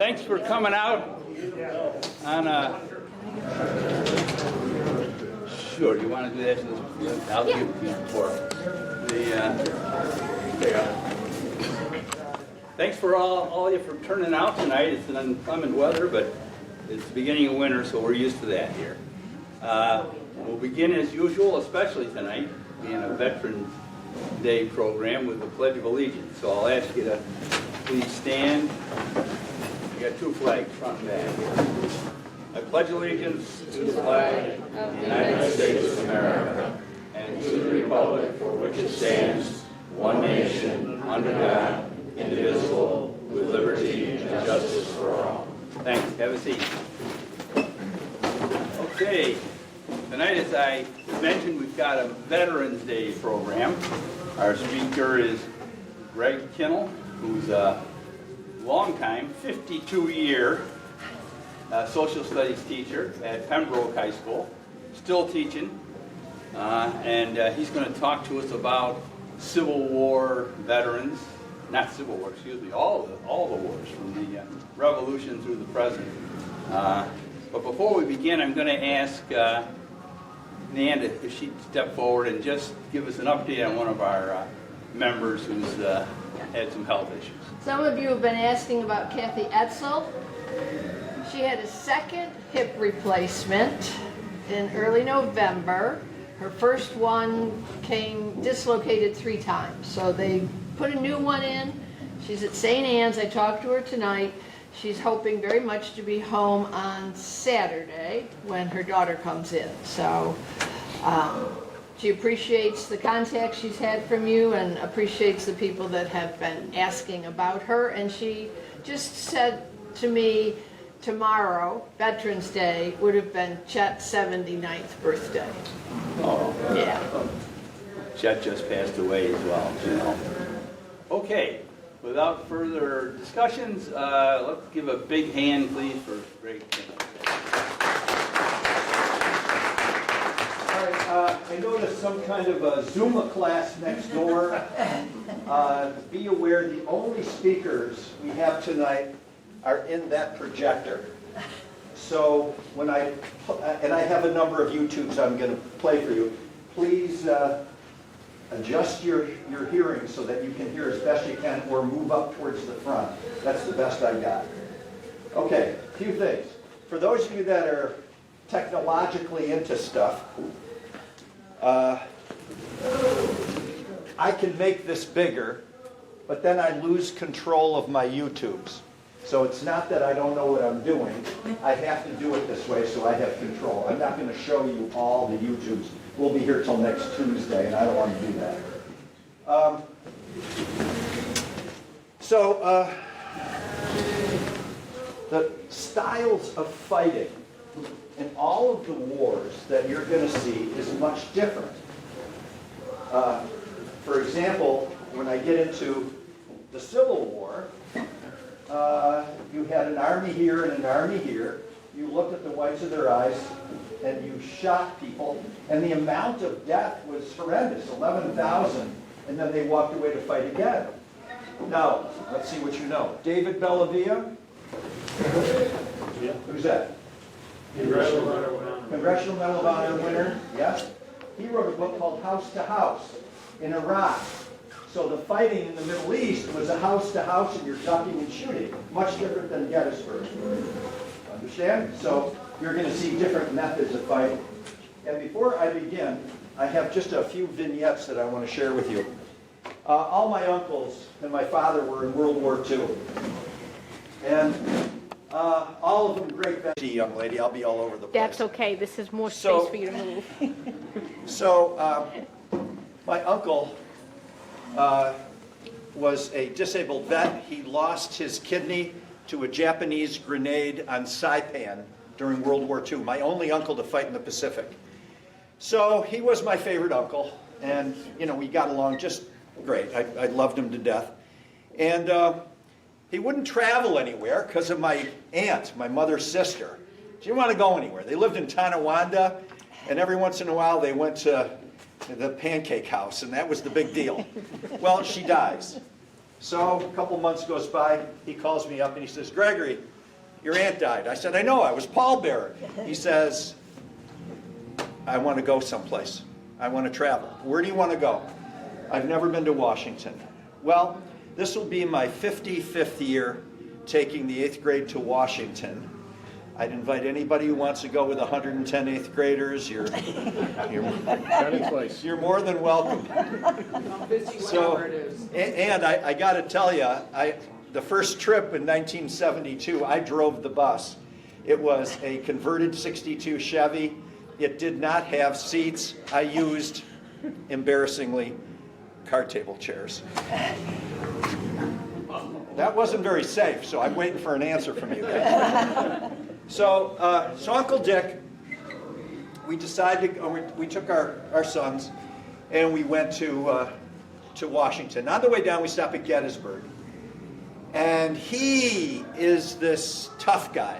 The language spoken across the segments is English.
Thanks for coming out on a... Sure, you want to do that? I'll give you before. Thanks for all of you for turning out tonight. It's an inclement weather, but it's the beginning of winter, so we're used to that here. We'll begin as usual, especially tonight, being a Veterans Day program with the Pledge of Allegiance. So I'll ask you to please stand. We got two flags, front and back here. I pledge allegiance to the flag of the United States of America and to the republic for which it stands, one nation, under God, indivisible, with liberty and justice for all. Thanks. Have a seat. Okay. Tonight, as I mentioned, we've got a Veterans Day program. Our speaker is Greg Kinal, who's a long-time, 52-year social studies teacher at Pembroke High School, still teaching, and he's going to talk to us about Civil War veterans, not Civil War, excuse me, all the wars from the Revolution through the present. But before we begin, I'm going to ask Nan if she'd step forward and just give us an update on one of our members who's had some health issues. Some of you have been asking about Kathy Etzel. She had a second hip replacement in early November. Her first one came dislocated 3 times, so they put a new one in. She's at St. Anne's. I talked to her tonight. She's hoping very much to be home on Saturday when her daughter comes in. So she appreciates the contact she's had from you and appreciates the people that have been asking about her. And she just said to me, tomorrow, Veterans Day, would have been Chet's 79th birthday. Oh, yeah. Chet just passed away as well, you know. Okay, without further discussions, let's give a big hand, please, for Greg Kinal. I noticed some kind of a Zumba class next door. Be aware the only speakers we have tonight are in that projector. So when I have a number of YouTubes I'm going to play for you, please adjust your hearing so that you can hear as best you can or move up towards the front. That's the best I got. Okay, a few things. For those of you that are technologically into stuff, I can make this bigger, but then I lose control of my YouTubes. So it's not that I don't know what I'm doing. I have to do it this way so I have control. I'm not going to show you all the YouTubes. We'll be here till next Tuesday, and I don't want to do that. The styles of fighting in all of the wars that you're going to see is much different. For example, when I get into the Civil War, you had an army here and an army here. You looked at the whites of their eyes and you shot people, and the amount of death was horrendous, 11,000, and then they walked away to fight again. Now, let's see what you know. David Bellavia? Yeah. Who's that? Congressional Medal of Honor winner, yes. He wrote a book called House to House in Iraq. So the fighting in the Middle East was a house to house and you're ducking and shooting, much different than Gettysburg. Understand? So you're going to see different methods of fighting. And before I begin, I have just a few vignettes that I want to share with you. All my uncles and my father were in World War II. And all of them great veterans. Young lady, I'll be all over the place. That's okay. This is more space for you to move. So my uncle was a disabled vet. He lost his kidney to a Japanese grenade on Saipan during World War II. My only uncle to fight in the Pacific. So he was my favorite uncle, and you know, we got along just great. I loved him to death. And he wouldn't travel anywhere because of my aunt, my mother's sister. She didn't want to go anywhere. They lived in Tonawanda, and every once in a while they went to the pancake house, and that was the big deal. Well, she dies. So a couple months goes by, he calls me up and he says, Gregory, your aunt died. I said, I know, I was pallbearer. He says, I want to go someplace. I want to travel. Where do you want to go? I've never been to Washington. Well, this will be my 55th year taking the 8th grade to Washington. I'd invite anybody who wants to go with 110 8th graders. You're more than welcome. So, and I got to tell you, the first trip in 1972, I drove the bus. It was a converted 62 Chevy. It did not have seats. I used, embarrassingly, card table chairs. That wasn't very safe, so I'm waiting for an answer from you guys. So Uncle Dick, we decided we took our sons and we went to Washington. On the way down, we stopped at Gettysburg. And he is this tough guy,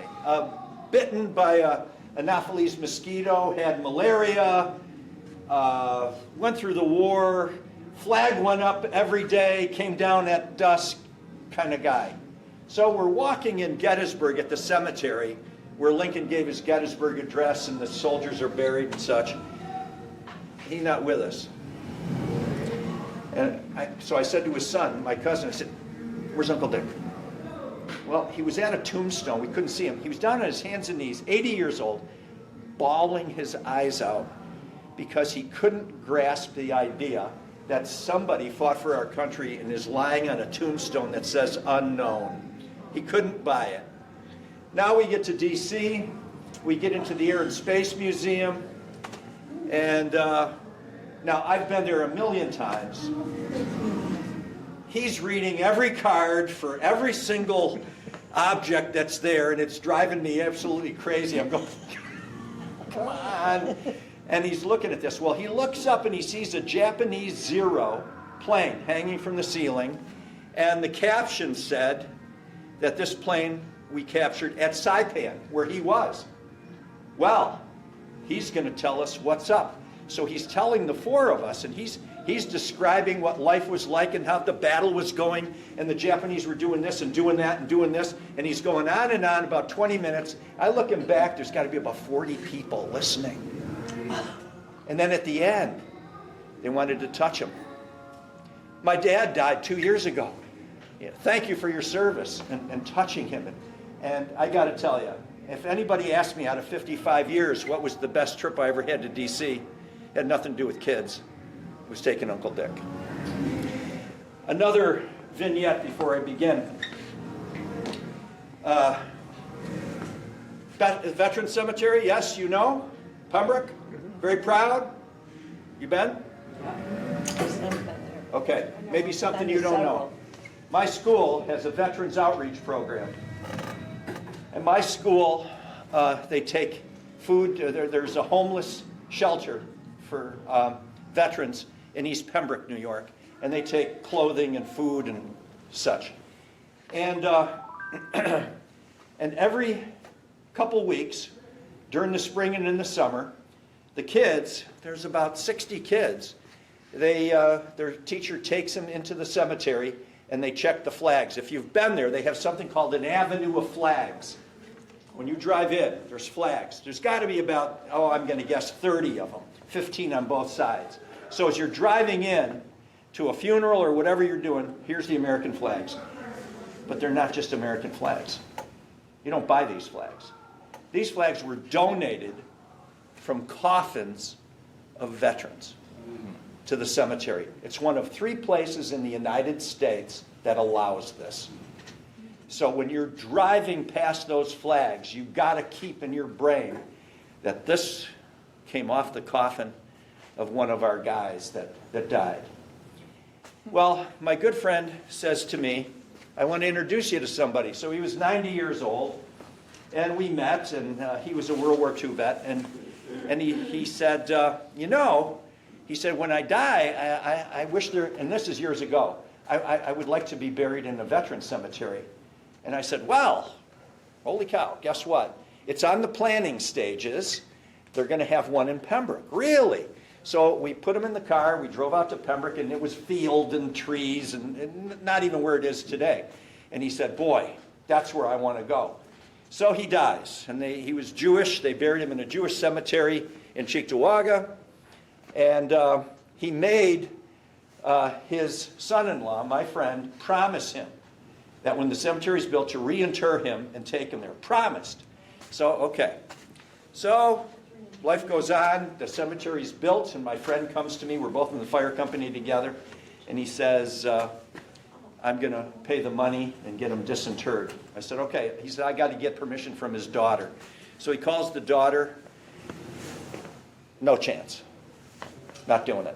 bitten by a Anopheles mosquito, had malaria, went through the war, flag went up every day, came down at dusk kind of guy. So we're walking in Gettysburg at the cemetery where Lincoln gave his Gettysburg address and the soldiers are buried and such. He's not with us. And so I said to his son, my cousin, I said, where's Uncle Dick? Well, he was at a tombstone. We couldn't see him. He was down on his hands and knees, 80 years old, bawling his eyes out because he couldn't grasp the idea that somebody fought for our country and is lying on a tombstone that says unknown. He couldn't buy it. Now we get to D.C., we get into the Air and Space Museum, and now I've been there a million times. He's reading every card for every single object that's there, and it's driving me absolutely crazy. I'm going, come on. And he's looking at this. Well, he looks up and he sees a Japanese Zero plane hanging from the ceiling, and the caption said that this plane we captured at Saipan, where he was. Well, he's going to tell us what's up. So he's telling the four of us, and he's describing what life was like and how the battle was going, and the Japanese were doing this and doing that and doing this, and he's going on and on about 20 minutes. I look him back, there's got to be about 40 people listening. And then at the end, they wanted to touch him. My dad died 2 years ago. Yeah, thank you for your service, and touching him. And I got to tell you, if anybody asked me out of 55 years what was the best trip I ever had to D.C., it had nothing to do with kids. It was taking Uncle Dick. Another vignette before I begin. Veteran Cemetery, yes, you know. Pembroke, very proud. You been? Okay, maybe something you don't know. My school has a Veterans Outreach Program. And my school, they take food. There's a homeless shelter for veterans in East Pembroke, New York. And they take clothing and food and such. And, and every couple weeks, during the spring and in the summer, the kids, there's about 60 kids, their teacher takes them into the cemetery and they check the flags. If you've been there, they have something called an avenue of flags. When you drive in, there's flags. There's got to be about, I'm going to guess 30 of them, 15 on both sides. So as you're driving in to a funeral or whatever you're doing, here's the American flags. But they're not just American flags. You don't buy these flags. These flags were donated from coffins of veterans to the cemetery. It's one of 3 places in the United States that allows this. So when you're driving past those flags, you've got to keep in your brain that this came off the coffin of one of our guys that died. Well, my good friend says to me, I want to introduce you to somebody. So he was 90 years old, and we met, and he was a World War II vet, and he said, he said, when I die, I wish there, and this is years ago, I would like to be buried in a veteran cemetery. And I said, well, holy cow, guess what? It's on the planning stages. They're going to have one in Pembroke. Really? So we put him in the car, we drove out to Pembroke, and it was field and trees, and not even where it is today. And he said, boy, that's where I want to go. So he dies, and he was Jewish. They buried him in a Jewish cemetery in Cheektowaga, and he made his son-in-law, my friend, promise him that when the cemetery is built to reinter him and take him there. Promised. So, okay. So life goes on, the cemetery's built, and my friend comes to me, we're both in the fire company together, and he says, I'm going to pay the money and get him disinterred. I said, okay. He said, I got to get permission from his daughter. So he calls the daughter, no chance, not doing it.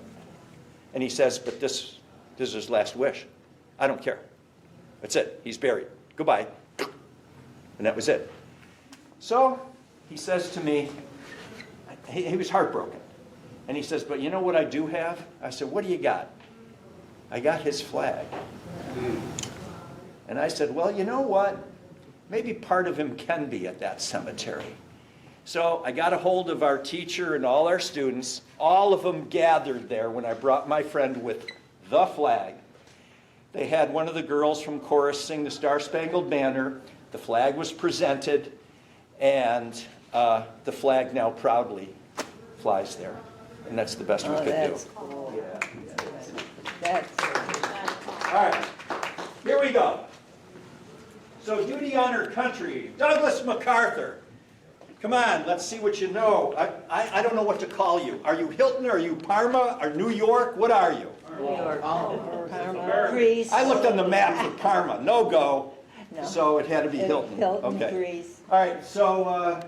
And he says, but this is his last wish. I don't care. That's it, he's buried. Goodbye. And that was it. So he says to me, he was heartbroken. And he says, but you know what I do have? I said, what do you got? I got his flag. And I said, well, you know what? Maybe part of him can be at that cemetery. So I got a hold of our teacher and all our students. All of them gathered there when I brought my friend with the flag. They had one of the girls from chorus sing the Star-Spangled Banner. The flag was presented, and the flag now proudly flies there. And that's the best we could do. Cool. Yeah. That's All right, here we go. So duty, honor, country. Douglas MacArthur. Come on, let's see what you know. I don't know what to call you. Are you Hilton? Are you Parma? Or New York? What are you? New York. Parma, Greece. I looked on the map for Parma. No go. No. So it had to be Hilton. Hilton, Okay. Greece. All right, so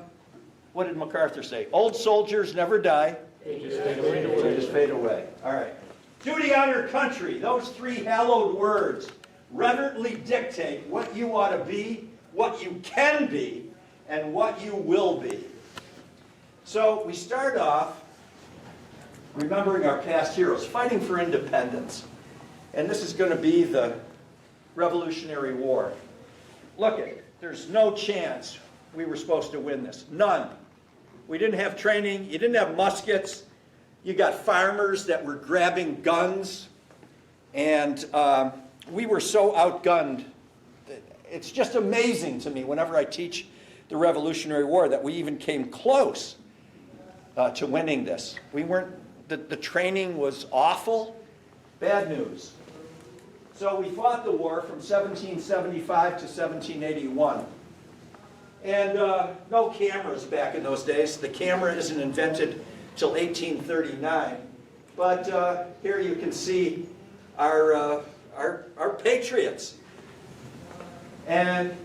what did MacArthur say? Old soldiers never die. They just fade away. All right. Duty, honor, country. Those three hallowed words reverently dictate what you ought to be, what you can be, and what you will be. So we start off remembering our past heroes, fighting for independence. And this is going to be the Revolutionary War. Look it, there's no chance we were supposed to win this. None. We didn't have training. You didn't have muskets. You got farmers that were grabbing guns. And we were so outgunned. It's just amazing to me whenever I teach the Revolutionary War that we even came close to winning this. We weren't, the training was awful. Bad news. So we fought the war from 1775 to 1781. And no cameras back in those days. The camera isn't invented till 1839. But here you can see our patriots. And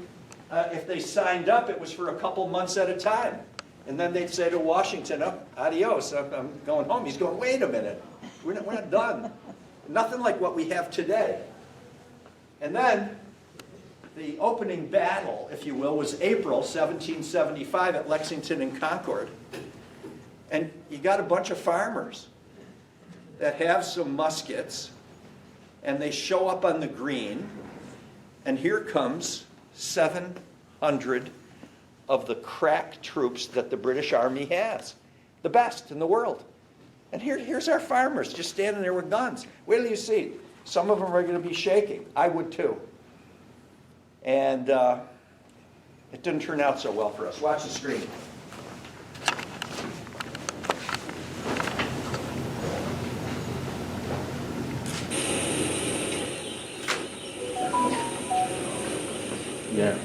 if they signed up, it was for a couple months at a time. And then they'd say to Washington, oh, adios, I'm going home. He's going, wait a minute, we're not done. Nothing like what we have today. And then the opening battle, if you will, was April 1775 at Lexington and Concord. And you got a bunch of farmers that have some muskets, and they show up on the green, and here comes 700 of the crack troops that the British Army has, the best in the world. And here's our farmers just standing there with guns. Wait till you see. Some of them are going to be shaking. I would too. And it didn't turn out so well for us. Watch the screen. Yeah.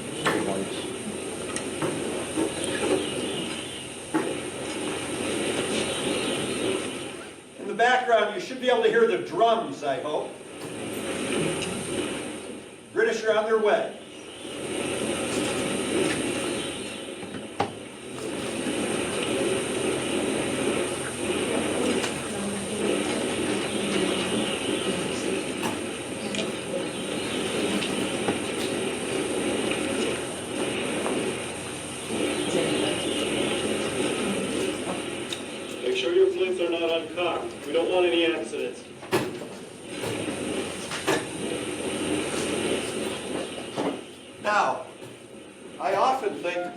In the background, you should be able to hear the drums, I hope. British are on their way. Make sure your flints are not uncocked. We don't want any accidents. Now, I often think,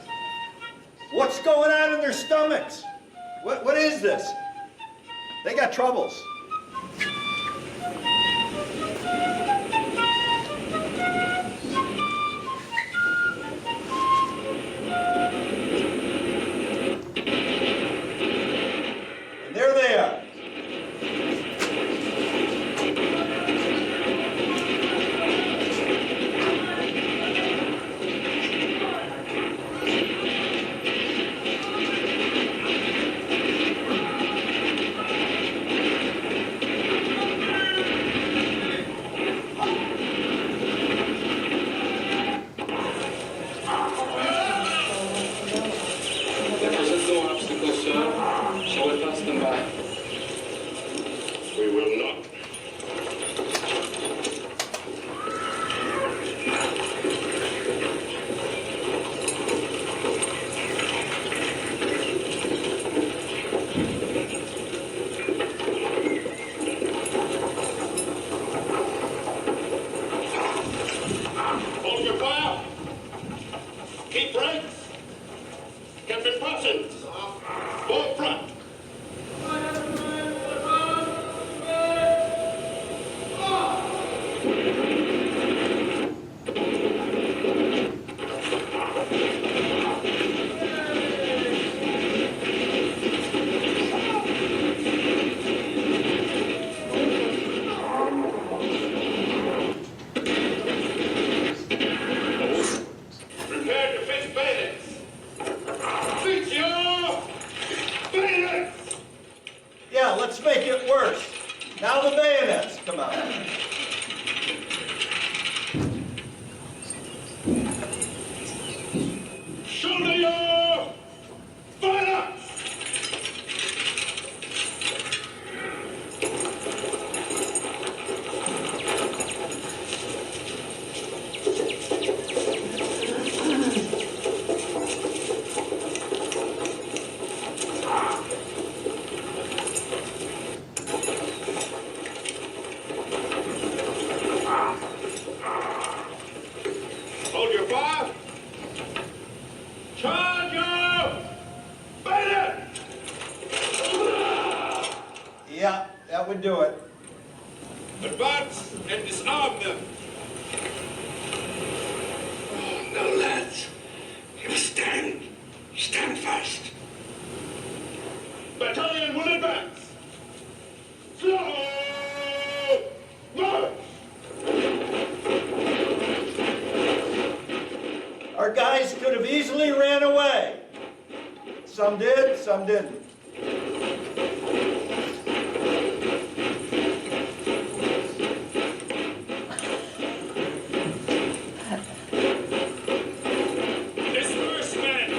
what's going on in their stomachs? What is this? They got troubles. And there they are. There present no obstacle, sir. Shall we pass them by? We will not. Hold your fire. Keep right. Captain Parsons. Full front. Prepare to face bayonets. Fix your bayonets. Yeah, let's make it worse. Now the bayonets come out. Shoulder your bayonets. Hold your fire. Charge your bayonet. Yeah, that would do it. Advance and disarm them. Now, lads, you stand. Stand fast. Battalion will advance. Slow march. Our guys could have easily ran away. Some did, some didn't. Disperse, men.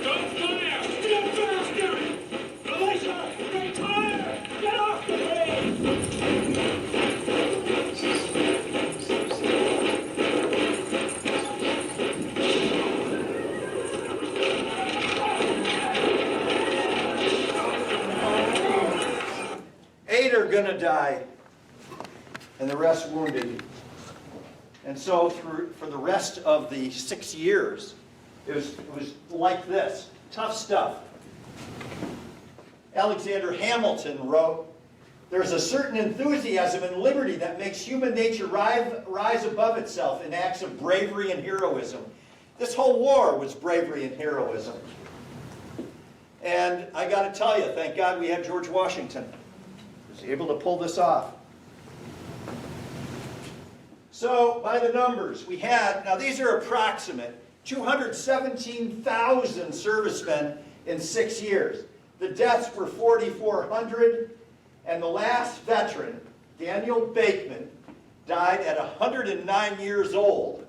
Don't fire. Get faster. Militia, retire. Get off the range. Eight are gonna die, and the rest wounded. And so for the rest of the 6 years, it was like this, tough stuff. Alexander Hamilton wrote, "There's a certain enthusiasm and liberty that makes human nature rise above itself in acts of bravery and heroism." This whole war was bravery and heroism. And I got to tell you, thank God we had George Washington. He was able to pull this off. So, by the numbers, we had, now these are approximate, 217,000 servicemen in 6 years. The deaths were 4,400, and the last veteran, Daniel Bakeman, died at 109 years old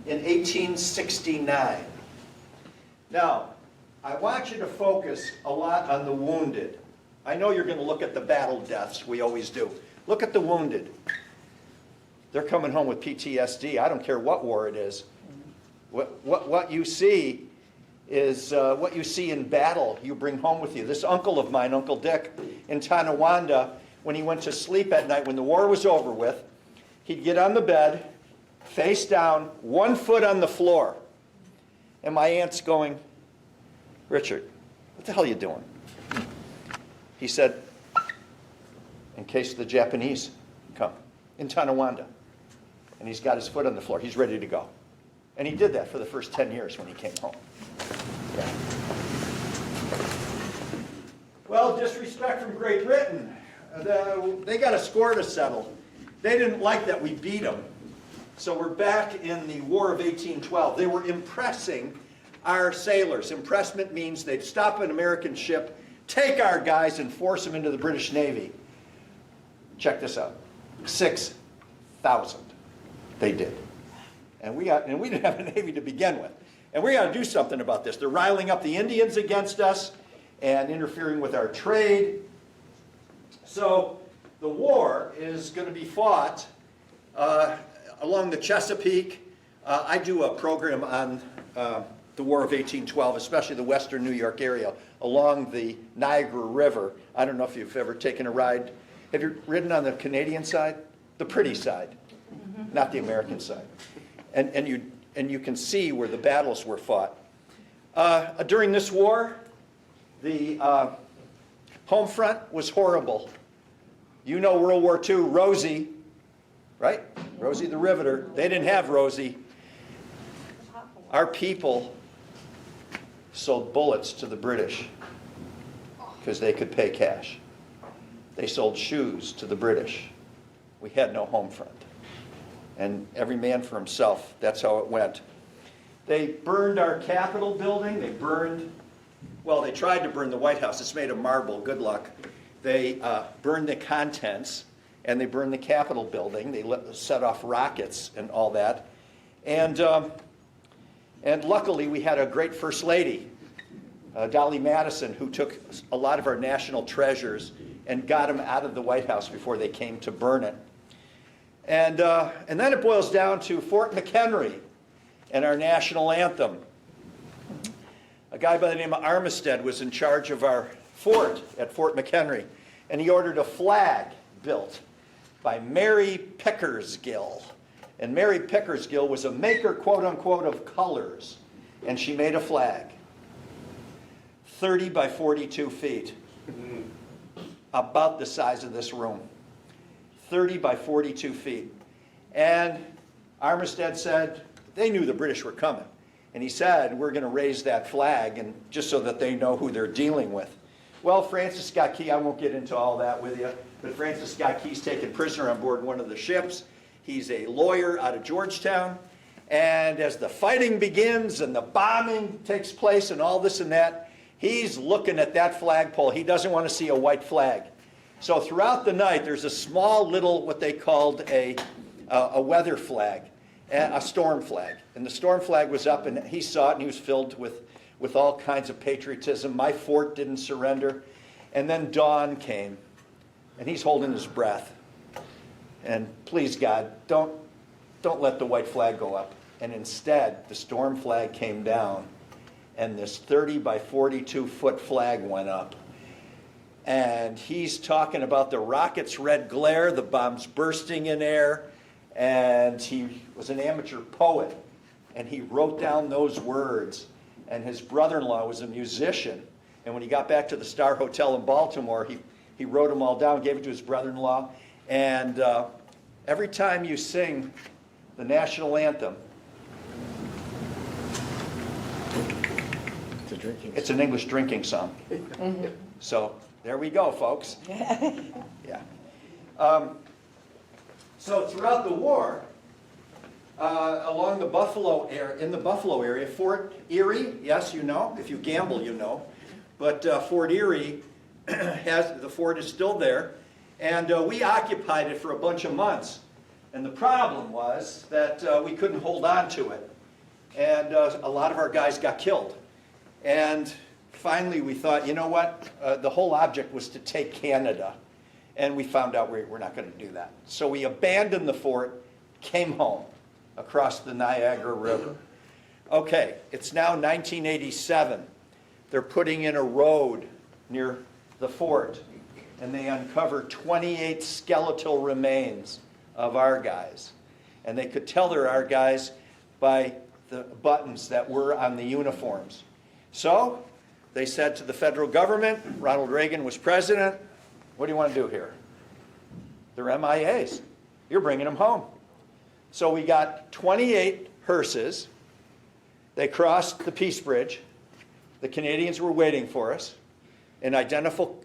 in 1869. Now, I want you to focus a lot on the wounded. I know you're going to look at the battle deaths, we always do. Look at the wounded. They're coming home with PTSD. I don't care what war it is. What you see is what you see in battle you bring home with you. This uncle of mine, Uncle Dick, in Tonawanda, when he went to sleep at night, when the war was over with, he'd get on the bed, face down, 1 foot on the floor. And my aunt's going, "Richard, what the hell are you doing?" He said, in case the Japanese come in Tonawanda. And he's got his foot on the floor. He's ready to go. And he did that for the first 10 years when he came home. Yeah. Well, disrespect from Great Britain. They got a score to settle. They didn't like that we beat them. So we're back in the War of 1812. They were impressing our sailors. Impressment means they'd stop an American ship, take our guys, and force them into the British Navy. Check this out. 6,000 they did. And we didn't have a Navy to begin with. And we got to do something about this. They're riling up the Indians against us and interfering with our trade. So the war is going to be fought along the Chesapeake. I do a program on the War of 1812, especially the western New York area, along the Niagara River. I don't know if you've ever taken a ride. Have you ridden on the Canadian side? The pretty side, not the American side. And you can see where the battles were fought. During this war, the home front was horrible. You know World War II, Rosie, right? Rosie the Riveter. They didn't have Rosie. Our people sold bullets to the British because they could pay cash. They sold shoes to the British. We had no home front. And every man for himself, that's how it went. They burned our Capitol building. They tried to burn the White House. It's made of marble, good luck. They burned the contents, and they burned the Capitol building. They set off rockets and all that. And luckily, we had a great First Lady, Dolly Madison, who took a lot of our national treasures and got them out of the White House before they came to burn it. And then it boils down to Fort McHenry and our national anthem. A guy by the name of Armistead was in charge of our fort at Fort McHenry, and he ordered a flag built by Mary Pickersgill. And Mary Pickersgill was a maker, quote unquote, of colors, and she made a flag, 30 by 42 feet, about the size of this room. 30 by 42 feet. And Armistead said, they knew the British were coming. And he said, we're going to raise that flag, and just so that they know who they're dealing with. Well, Francis Scott Key, I won't get into all that with you, but Francis Scott Key's taken prisoner on board one of the ships. He's a lawyer out of Georgetown. And as the fighting begins and the bombing takes place and all this and that, he's looking at that flagpole. He doesn't want to see a white flag. So throughout the night, there's a small little, what they called a weather flag, a storm flag. And the storm flag was up, and he saw it, and he was filled with all kinds of patriotism. My fort didn't surrender. And then dawn came, and he's holding his breath. And please, God, don't let the white flag go up. And instead, the storm flag came down, and this 30 by 42 foot flag went up. And he's talking about the rocket's red glare, the bombs bursting in air, and he was an amateur poet, and he wrote down those words. And his brother-in-law was a musician, and when he got back to the Star Hotel in Baltimore, he wrote them all down, gave it to his brother-in-law, and every time you sing the national anthem, it's an English drinking song. So there we go, folks. Yeah. So throughout the war, along the Buffalo area, Fort Erie, yes, you know. If you gamble, you know. But Fort Erie the fort is still there, and we occupied it for a bunch of months. And the problem was that we couldn't hold on to it, and a lot of our guys got killed. And finally, we thought, you know what? The whole object was to take Canada, and we found out we're not going to do that. So we abandoned the fort, came home across the Niagara River. Okay, it's now 1987. They're putting in a road near the fort, and they uncover 28 skeletal remains of our guys. And they could tell they're our guys by the buttons that were on the uniforms. So they said to the federal government, Ronald Reagan was president, what do you want to do here? They're MIAs. You're bringing them home. So we got 28 hearses. They crossed the Peace Bridge. The Canadians were waiting for us in identical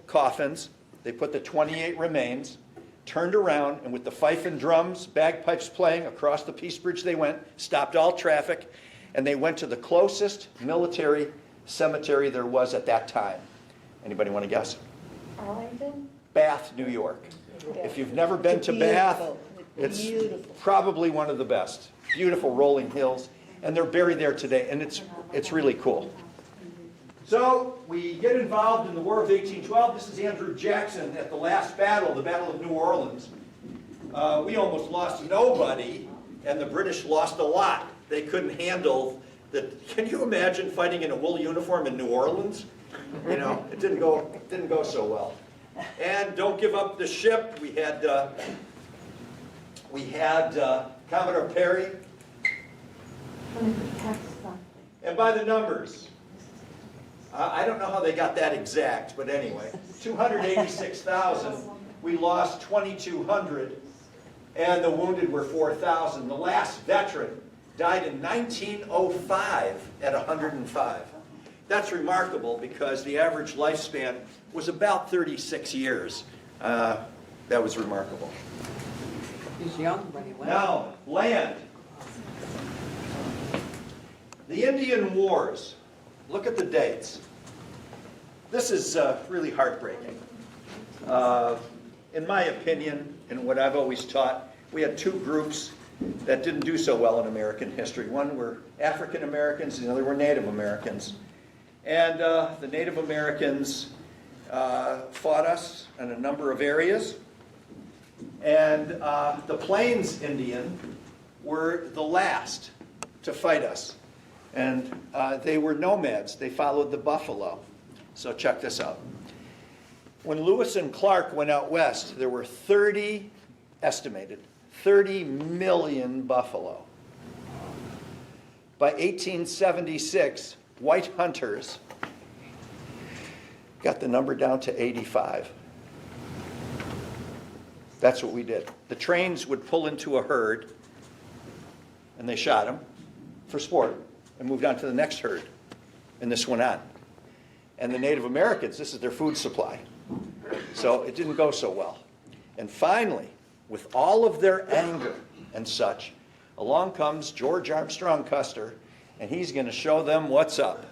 coffins. They put the 28 remains, turned around, and with the fife and drums, bagpipes playing, across the Peace Bridge they went, stopped all traffic, and they went to the closest military cemetery there was at that time. Anybody want to guess? Arlington? Bath, New York. If you've never been to Bath, it's probably one of the best. Beautiful rolling hills, and they're buried there today, and it's really cool. So we get involved in the War of 1812. This is Andrew Jackson at the last battle, the Battle of New Orleans. We almost lost nobody, and the British lost a lot. They couldn't handle the. Can you imagine fighting in a wool uniform in New Orleans? You know, it didn't go so well. And don't give up the ship. We had Commodore Perry. And by the numbers, I don't know how they got that exact, but anyway, 286,000. We lost 2,200, and the wounded were 4,000. The last veteran died in 1905 at 105. That's remarkable because the average lifespan was about 36 years. That was remarkable. He's young when he went. Now, land. The Indian Wars. Look at the dates. This is really heartbreaking. In my opinion, and what I've always taught, we had two groups that didn't do so well in American history. One were African Americans, and the other were Native Americans. And the Native Americans fought us in a number of areas. And the Plains Indian were the last to fight us. And they were nomads. They followed the buffalo. So check this out. When Lewis and Clark went out west, there were estimated 30 million buffalo. By 1876, white hunters got the number down to 85. That's what we did. The trains would pull into a herd, and they shot them for sport and moved on to the next herd. And this went on. And the Native Americans, this is their food supply. So it didn't go so well. And finally, with all of their anger and such, along comes George Armstrong Custer, and he's going to show them what's up.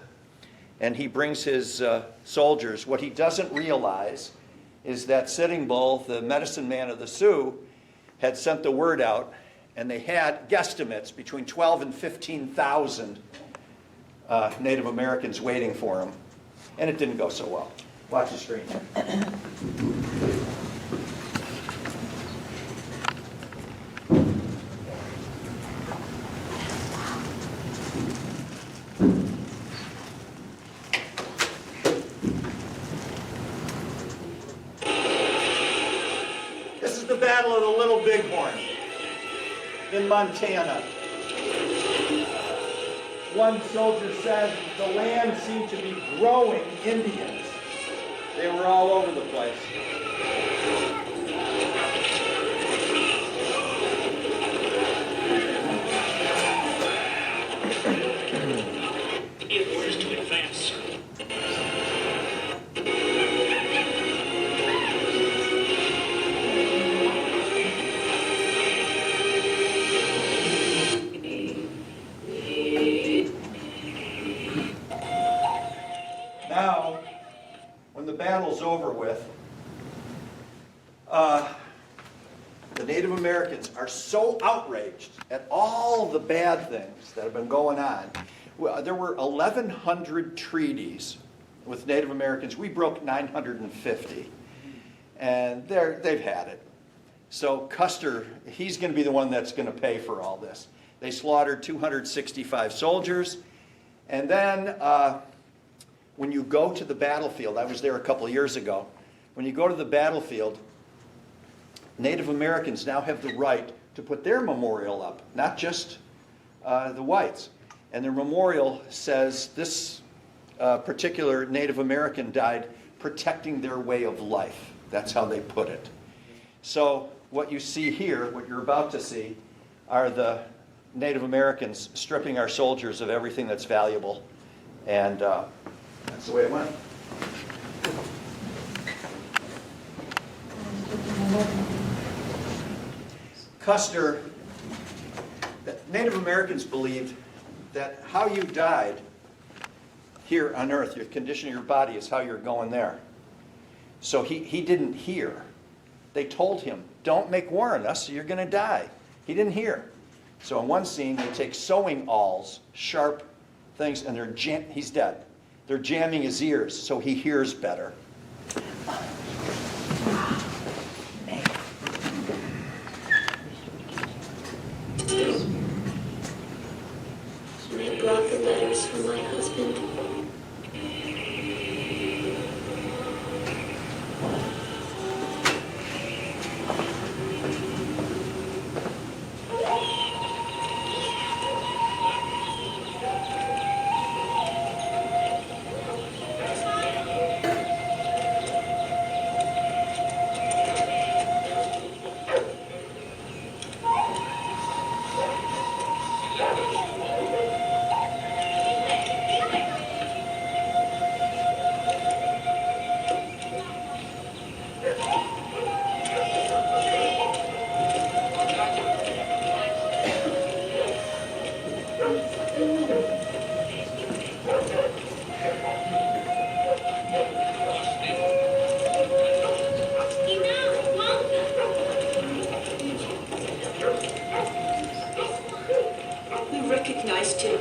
And he brings his soldiers. What he doesn't realize is that Sitting Bull, the medicine man of the Sioux, had sent the word out, and they had guesstimates between 12 and 15,000 Native Americans waiting for him. And it didn't go so well. Watch the screen here. This is the Battle of the Little Bighorn in Montana. One soldier said the land seemed to be growing Indians. They were all over the place. Give orders to advance. Now, when the battle's over with, the Native Americans are so outraged at all the bad things that have been going on. Well, there were 1,100 treaties with Native Americans. We broke 950, and they've had it. So Custer, he's going to be the one that's going to pay for all this. They slaughtered 265 soldiers, and then when you go to the battlefield, I was there a couple of years ago, when you go to the battlefield, Native Americans now have the right to put their memorial up, not just the whites. And their memorial says this particular Native American died protecting their way of life. That's how they put it. So what you see here, what you're about to see, are the Native Americans stripping our soldiers of everything that's valuable. And that's the way it went. Custer, Native Americans believed that how you died here on earth, your condition of your body is how you're going there. So he didn't hear. They told him, don't make war on us, you're going to die. He didn't hear. So in one scene, they take sewing awls, sharp things, and he's dead. They're jamming his ears so he hears better. And I brought the letters from my husband. We recognized him,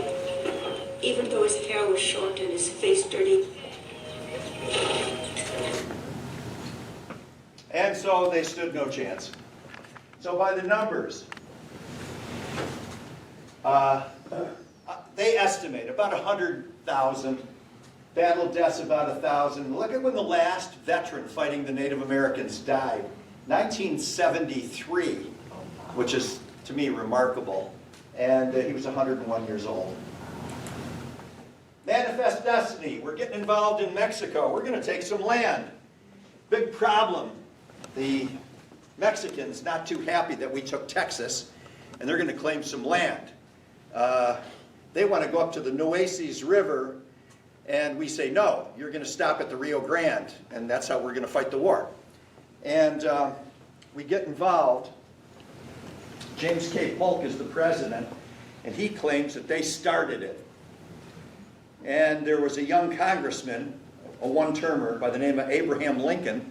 even though his hair was short and his face dirty. And so they stood no chance. So by the numbers, they estimate about 100,000, battle deaths about 1,000. Look at when the last veteran fighting the Native Americans died, 1973, which is, to me, remarkable. And he was 101 years old. Manifest destiny. We're getting involved in Mexico. We're going to take some land. Big problem. The Mexicans not too happy that we took Texas, and they're going to claim some land. They want to go up to the Nueces River, and we say, no, you're going to stop at the Rio Grande, and that's how we're going to fight the war. And we get involved. James K. Polk is the president, and he claims that they started it. And there was a young congressman, a one-termer by the name of Abraham Lincoln,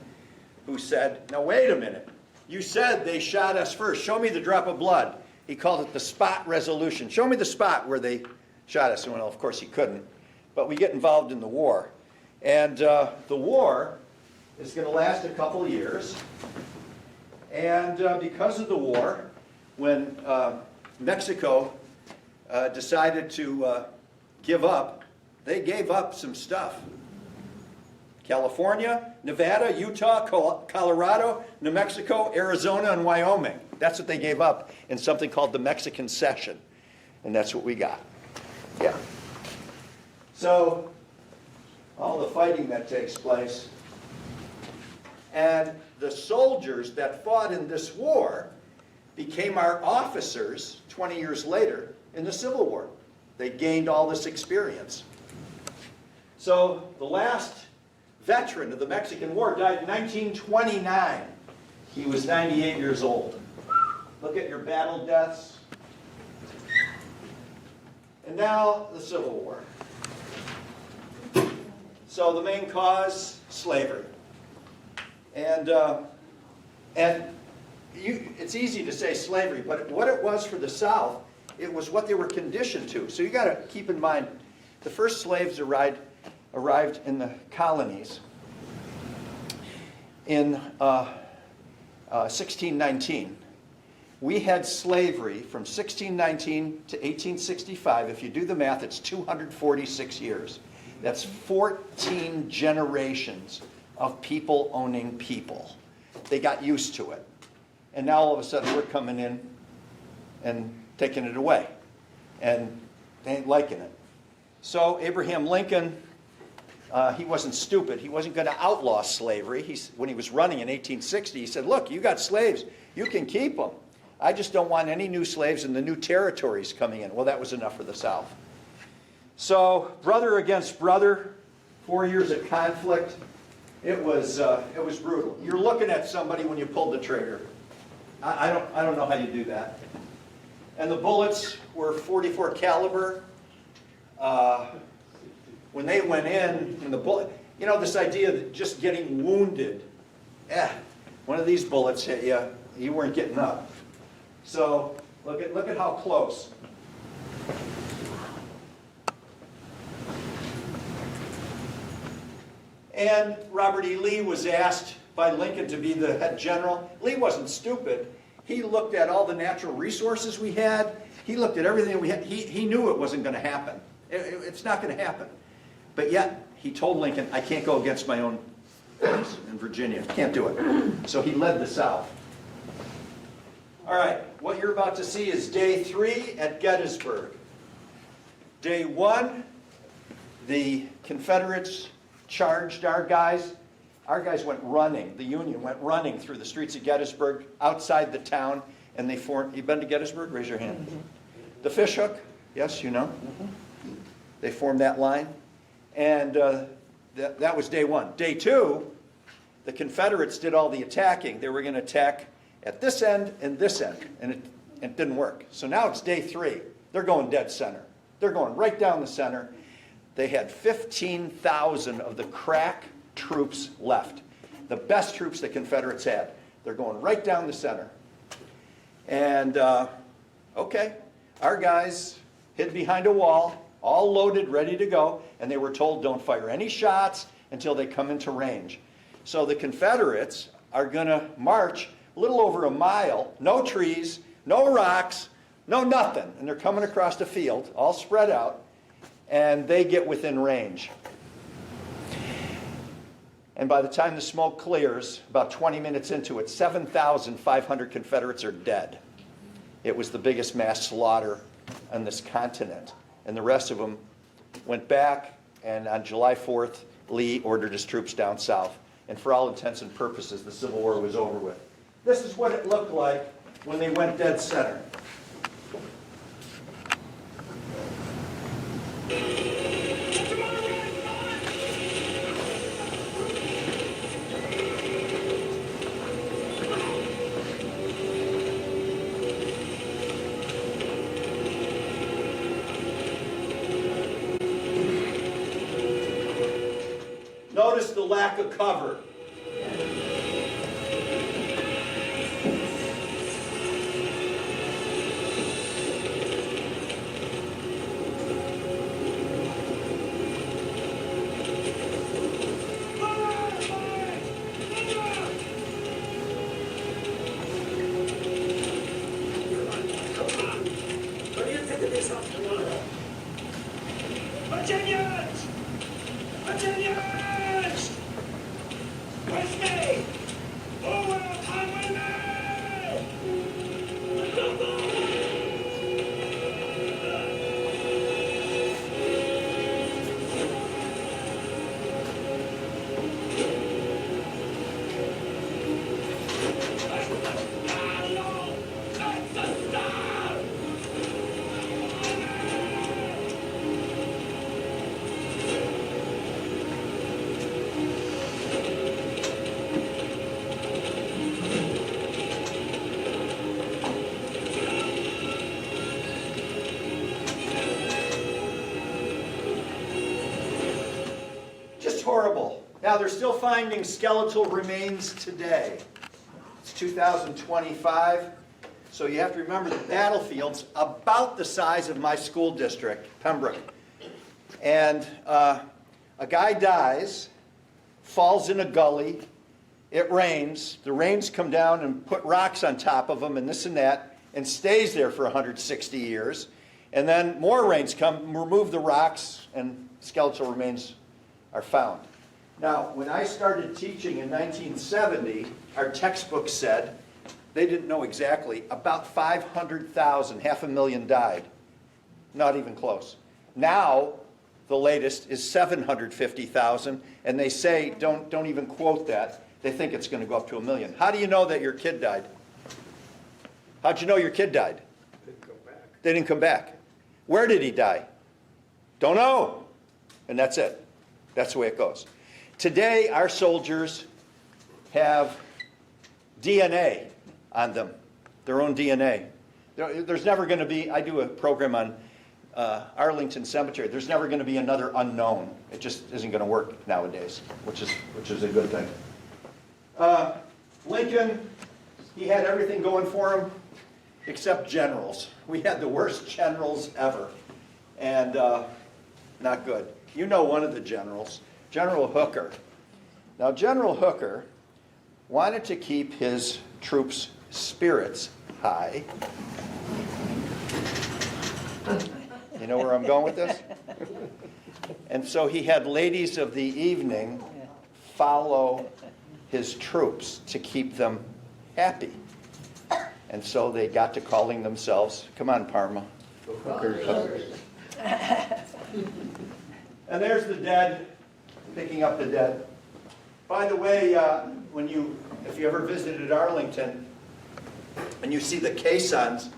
who said, now wait a minute, you said they shot us first. Show me the drop of blood. He called it the spot resolution. Show me the spot where they shot us. Well, of course he couldn't. But we get involved in the war. And the war is going to last a couple years. And because of the war, when Mexico decided to give up, they gave up some stuff. California, Nevada, Utah, Colorado, New Mexico, Arizona, and Wyoming. That's what they gave up in something called the Mexican Cession. And that's what we got. Yeah. So, all the fighting that takes place. And the soldiers that fought in this war became our officers 20 years later in the Civil War. They gained all this experience. So, the last veteran of the Mexican War died in 1929. He was 98 years old. Look at your battle deaths. And now the Civil War. So the main cause, slavery. And it's easy to say slavery, but what it was for the South, it was what they were conditioned to. So you got to keep in mind, the first slaves arrived in the colonies in 1619. We had slavery from 1619 to 1865. If you do the math, it's 246 years. That's 14 generations of people owning people. They got used to it. And now all of a sudden we're coming in and taking it away. And they ain't liking it. So Abraham Lincoln he wasn't stupid. He wasn't going to outlaw slavery. When he was running in 1860, he said, look, you got slaves. You can keep them. I just don't want any new slaves in the new territories coming in. Well, that was enough for the South. So brother against brother, 4 years of conflict. It was brutal. You're looking at somebody when you pulled the trigger. I don't know how you do that. And the bullets were .44 caliber. When they went in, when the bullet, you know, this idea that just getting wounded, one of these bullets hit you, you weren't getting up. So look at how close. And Robert E. Lee was asked by Lincoln to be the head general. Lee wasn't stupid. He looked at all the natural resources we had. He looked at everything we had. He knew it wasn't going to happen. It's not going to happen. But yet, he told Lincoln, I can't go against my own friends in Virginia. Can't do it. So he led the South. All right, what you're about to see is day 3 at Gettysburg. Day 1, the Confederates charged our guys. Our guys went running. The Union went running through the streets of Gettysburg, outside the town, and they formed. You been to Gettysburg? Raise your hand. Mm-hmm. The fishhook? Yes, you know. Mm-hmm. They formed that line, and that was day 1. Day 2, the Confederates did all the attacking. They were going to attack at this end and this end, and it didn't work. So now it's day 3. They're going dead center. They're going right down the center. They had 15,000 of the crack troops left. The best troops the Confederates had. They're going right down the center. And, okay, our guys hid behind a wall, all loaded, ready to go, and they were told don't fire any shots until they come into range. So the Confederates are going to march a little over a mile, no trees, no rocks, no nothing. And they're coming across the field, all spread out, and they get within range. And by the time the smoke clears, about 20 minutes into it, 7,500 Confederates are dead. It was the biggest mass slaughter on this continent. And the rest of them went back, and on July 4th, Lee ordered his troops down south. And for all intents and purposes, the Civil War was over with. This is what it looked like when they went dead center. Notice the lack of cover. Virginians! Virginians! With me! Who will come with me? Horrible. Now they're still finding skeletal remains today. It's 2025, so you have to remember the battlefield's about the size of my school district, Pembroke. And a guy dies, falls in a gully, it rains, the rains come down and put rocks on top of him and this and that, and stays there for 160 years. And then more rains come, remove the rocks, and skeletal remains are found. Now, when I started teaching in 1970, our textbook said they didn't know exactly, about 500,000, 500,000 died. Not even close. Now, the latest, is 750,000, and they say, don't even quote that, they think it's going to go up to 1 million. How do you know that your kid died? How'd you know your kid died? They didn't come back. Where did he die? Don't know. And that's it. That's the way it goes. Today, our soldiers have DNA on them, their own DNA. There's never going to be, I do a program on Arlington Cemetery, there's never going to be another unknown. It just isn't going to work nowadays, which is a good thing. Lincoln, he had everything going for him except generals. We had the worst generals ever, and not good. You know one of the generals, General Hooker. Now, General Hooker wanted to keep his troops' spirits high. You know where I'm going with this? And so he had ladies of the evening follow his troops to keep them happy. And so they got to calling themselves, come on, Parma. Hookers. And there's the dead, picking up the dead. By the way, if you ever visited Arlington and you see the caissons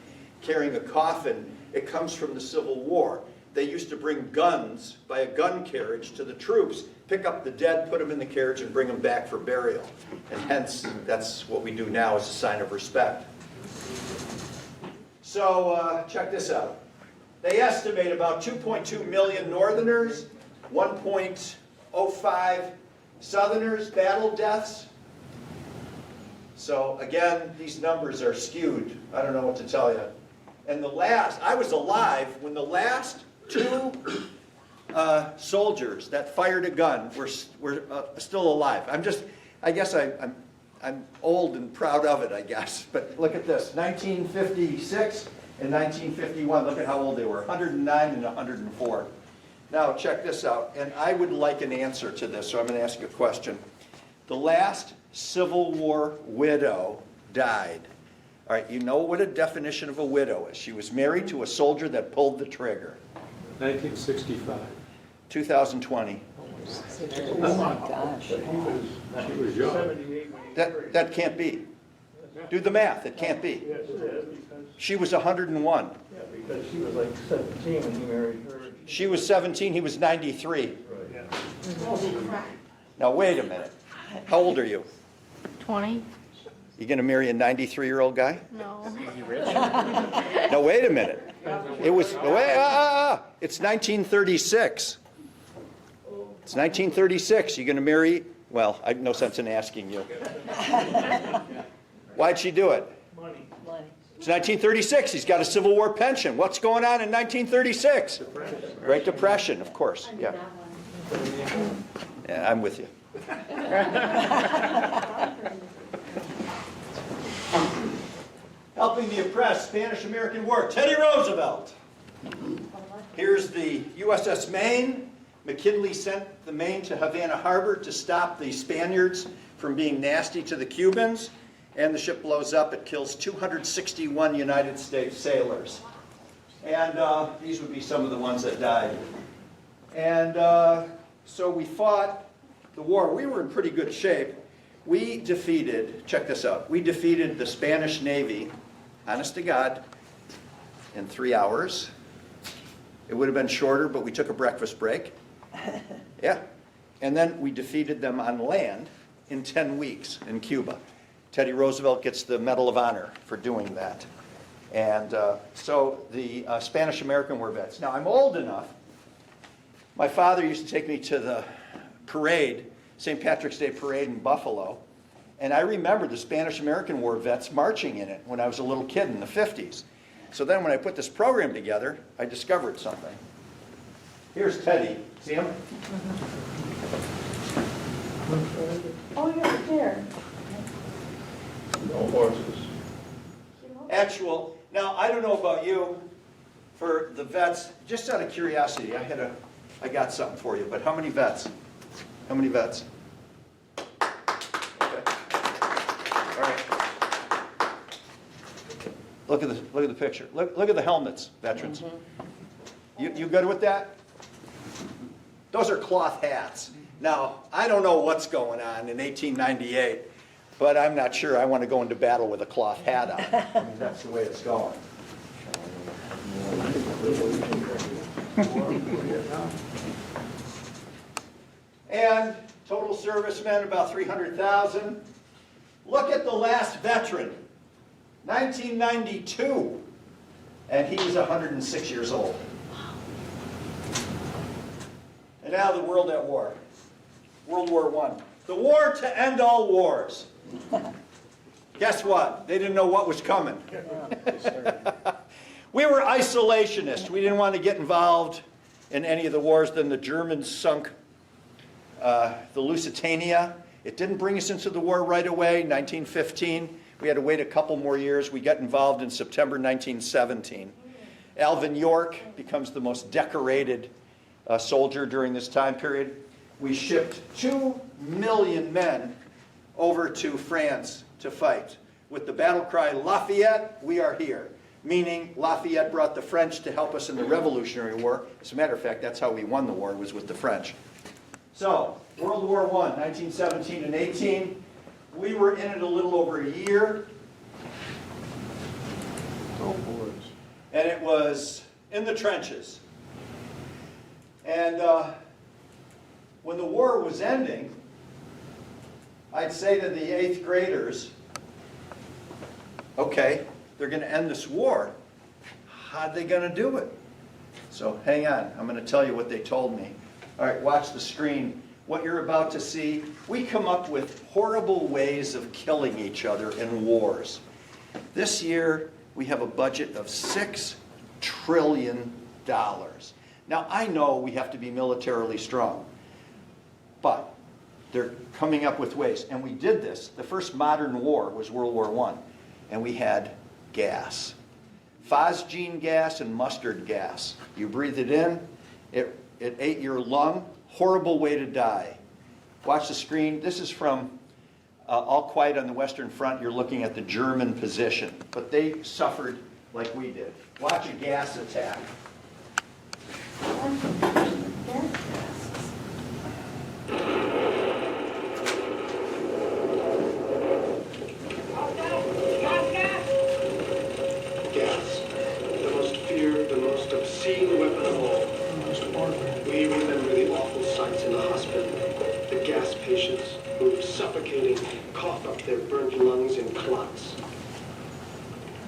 carrying a coffin, it comes from the Civil War. They used to bring guns by a gun carriage to the troops, pick up the dead, put them in the carriage, and bring them back for burial. And hence, that's what we do now as a sign of respect. So check this out. They estimate about 2.2 million Northerners, 1.05 Southerners, battle deaths. So again, these numbers are skewed. I don't know what to tell you. And I was alive when the last two soldiers that fired a gun were still alive. I guess I'm old and proud of it, I guess. But look at this, 1956 and 1951. Look at how old they were, 109 and 104. Now check this out, and I would like an answer to this, so I'm going to ask you a question. The last Civil War widow died. All right, you know what a definition of a widow is. She was married to a soldier that pulled the trigger. 1965. 2020. Oh my gosh. She was young. That can't be. Do the math, it can't be. Yes, it is, because, She was 101. yeah, because she was like 17 when he married her. She was 17, he was 93. Right, yeah. Now wait a minute. How old are you? 20? You gonna marry a 93-year-old guy? No. Now wait a minute. It's 1936. It's 1936. You're gonna marry, well, I have no sense in asking you. Why'd she do it? Money. It's 1936. He's got a Civil War pension. What's going on in 1936? Great Depression, of course. Yeah. Yeah, I'm with you. Helping the oppressed, Spanish-American War, Teddy Roosevelt. Here's the USS Maine. McKinley sent the Maine to Havana Harbor to stop the Spaniards from being nasty to the Cubans. And the ship blows up. It kills 261 United States sailors. And these would be some of the ones that died. And so we fought the war. We were in pretty good shape. We defeated, check this out, we defeated the Spanish Navy, honest to God, in 3 hours. It would have been shorter, but we took a breakfast break. Yeah. And then we defeated them on land in 10 weeks in Cuba. Teddy Roosevelt gets the Medal of Honor for doing that. And so the Spanish-American War vets. Now, I'm old enough. My father used to take me to the parade, St. Patrick's Day parade in Buffalo. And I remember the Spanish-American War vets marching in it when I was a little kid in the 50s. So then when I put this program together, I discovered something. Here's Teddy. See him? Oh, yeah, there. No horses. Actual, now I don't know about you, for the vets, just out of curiosity, I got something for you, but how many vets? How many vets? Okay. All right. Look at the picture. Look at the helmets, veterans. You good with that? Those are cloth hats. Now, I don't know what's going on in 1898, but I'm not sure I want to go into battle with a cloth hat on. I mean, that's the way it's going. And total servicemen, about 300,000. Look at the last veteran, 1992, and he was 106 years old. And now the world at war. World War I. The war to end all wars. Guess what? They didn't know what was coming. We were isolationists. We didn't want to get involved in any of the wars. Then the Germans sunk the Lusitania. It didn't bring us into the war right away, 1915. We had to wait a couple more years. We got involved in September 1917. Alvin York becomes the most decorated soldier during this time period. We shipped 2 million men over to France to fight. With the battle cry, Lafayette, we are here. Meaning Lafayette brought the French to help us in the Revolutionary War. As a matter of fact, that's how we won the war, was with the French. So, World War I, 1917 and 18. We were in it a little over a year. And it was in the trenches. And when the war was ending, I'd say to the 8th graders, okay, they're going to end this war. How are they going to do it? So hang on, I'm going to tell you what they told me. All right, watch the screen. What you're about to see, we come up with horrible ways of killing each other in wars. This year, we have a budget of $6 trillion. Now, I know we have to be militarily strong, but they're coming up with ways. And we did this. The first modern war was World War I, and we had gas. Phosgene gas and mustard gas. You breathe it in, it ate your lung. Horrible way to die. Watch the screen. This is from All Quiet on the Western Front. You're looking at the German position, but they suffered like we did. Watch a gas attack. Gas. The most feared, the most obscene weapon of all. We remember the awful sights in the hospital. The gas patients who, suffocating, cough up their burnt lungs in clots.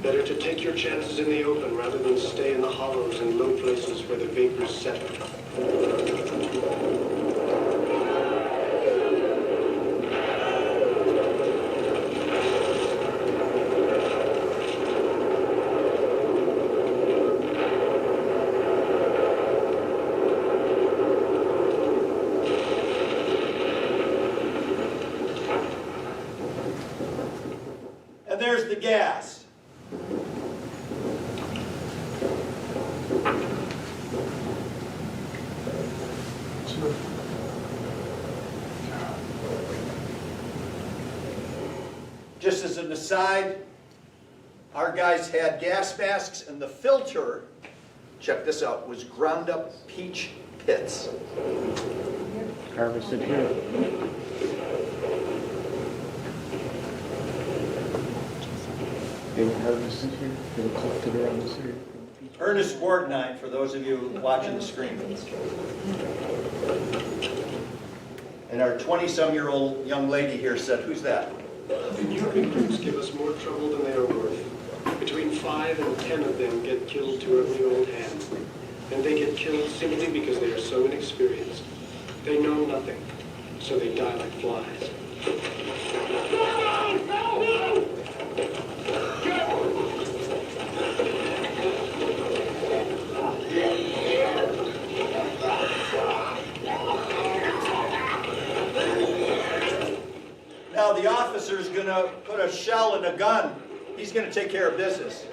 Better to take your chances in the open rather than stay in the hollows and low places where the vapors settle. And there's the gas. Just as an aside, our guys had gas masks, and the filter, check this out, was ground up peach pits. Harvested here. They were harvested here. They were collected around this area. Ernest Borgnine, for those of you watching the screen. And our 20-some-year-old young lady here said, who's that? The new recruits give us more trouble than they are worth. Between 5 and 10 of them get killed to early old hands. And they get killed simply because they are so inexperienced. They know nothing, so they die like flies. Now the officer's going to put a shell in a gun. He's going to take care of business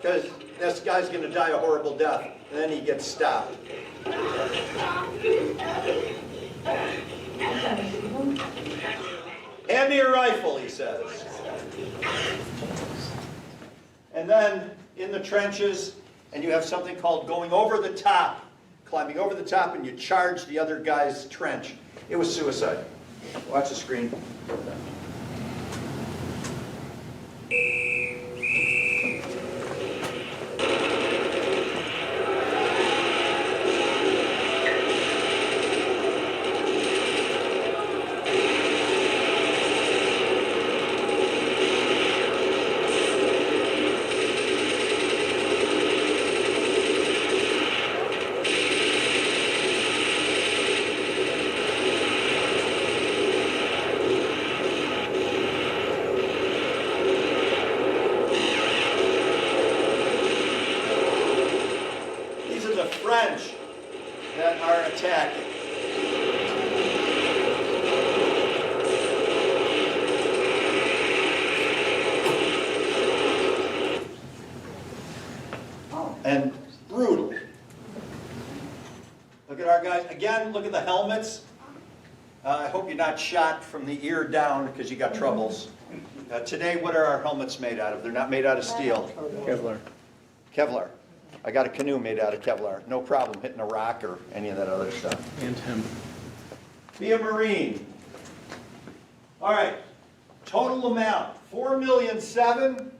because this guy's going to die a horrible death. And then he gets stopped. Hand me your rifle, he says. And then in the trenches, and you have something called going over the top, climbing over the top, and you charge the other guy's trench. It was suicide. Watch the screen. French that are attacking. And brutal. Look at our guys. Again, look at the helmets. I hope you're not shot from the ear down because you got troubles. Today, what are our helmets made out of? They're not made out of steel. Kevlar. Kevlar. I got a canoe made out of Kevlar. No problem hitting a rock or any of that other stuff. And hemp. Be a Marine. All right. Total amount, 4,000,007.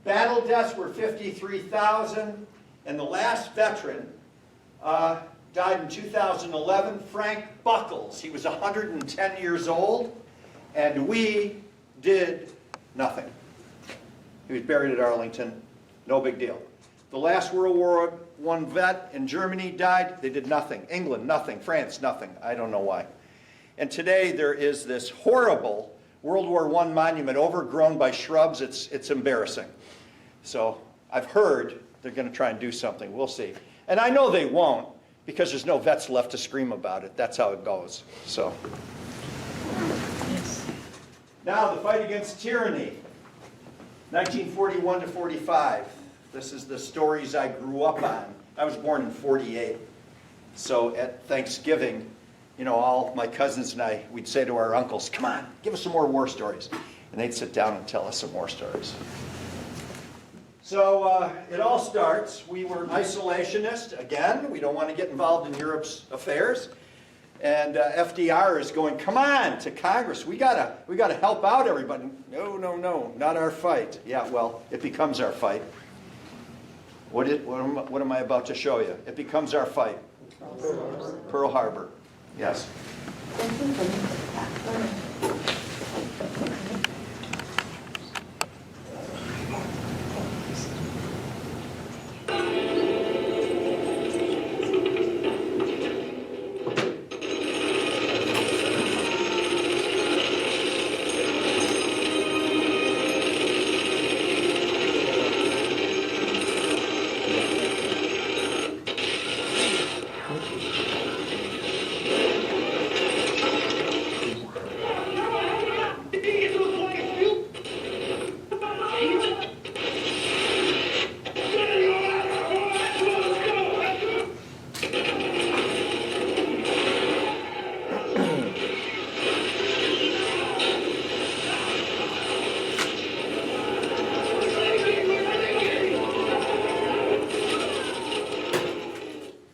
Battle deaths were 53,000. And the last veteran died in 2011, Frank Buckles. He was 110 years old, and we did nothing. He was buried at Arlington. No big deal. The last World War I vet in Germany died. They did nothing. England, nothing. France, nothing. I don't know why. And today there is this horrible World War I monument overgrown by shrubs. It's embarrassing. So I've heard they're going to try and do something. We'll see. And I know they won't because there's no vets left to scream about it. That's how it goes. So now the fight against tyranny, 1941 to 45. This is the stories I grew up on. I was born in 48. So at Thanksgiving, you know, all my cousins and I, we'd say to our uncles, come on, give us some more war stories. And they'd sit down and tell us some war stories. So it all starts, we were isolationist. Again, we don't want to get involved in Europe's affairs. And FDR is going, come on, to Congress. We gotta help out everybody. No, no, no, not our fight. Yeah, well, it becomes our fight. What am I about to show you? It becomes our fight. Pearl Harbor. Yes.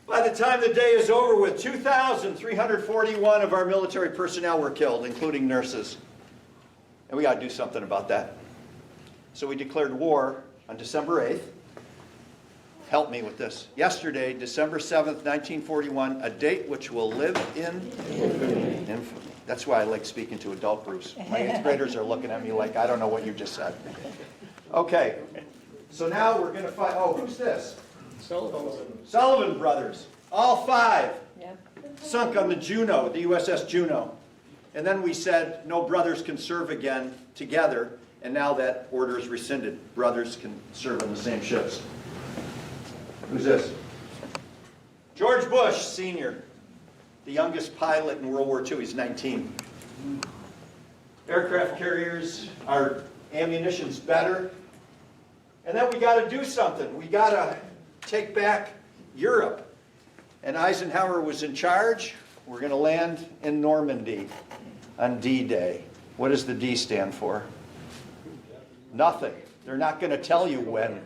By the time the day is over with, 2,341 of our military personnel were killed, including nurses. And we got to do something about that. So we declared war on December 8th. Help me with this. Yesterday, December 7th, 1941, a date which will live in infamy. That's why I like speaking to adult groups. My 8th graders are looking at me like, I don't know what you just said. Okay, so now we're going to fight. Oh, who's this? Sullivan brothers. All 5 sunk on the Juno, the USS Juno. And then we said, no brothers can serve again together. And now that order is rescinded. Brothers can serve on the same ships. Who's this? George Bush, Sr., the youngest pilot in World War II. He's 19. Aircraft carriers, our ammunition's better. And then we got to do something. We got to take back Europe. And Eisenhower was in charge. We're going to land in Normandy on D-Day. What does the D stand for? Nothing. They're not going to tell you when.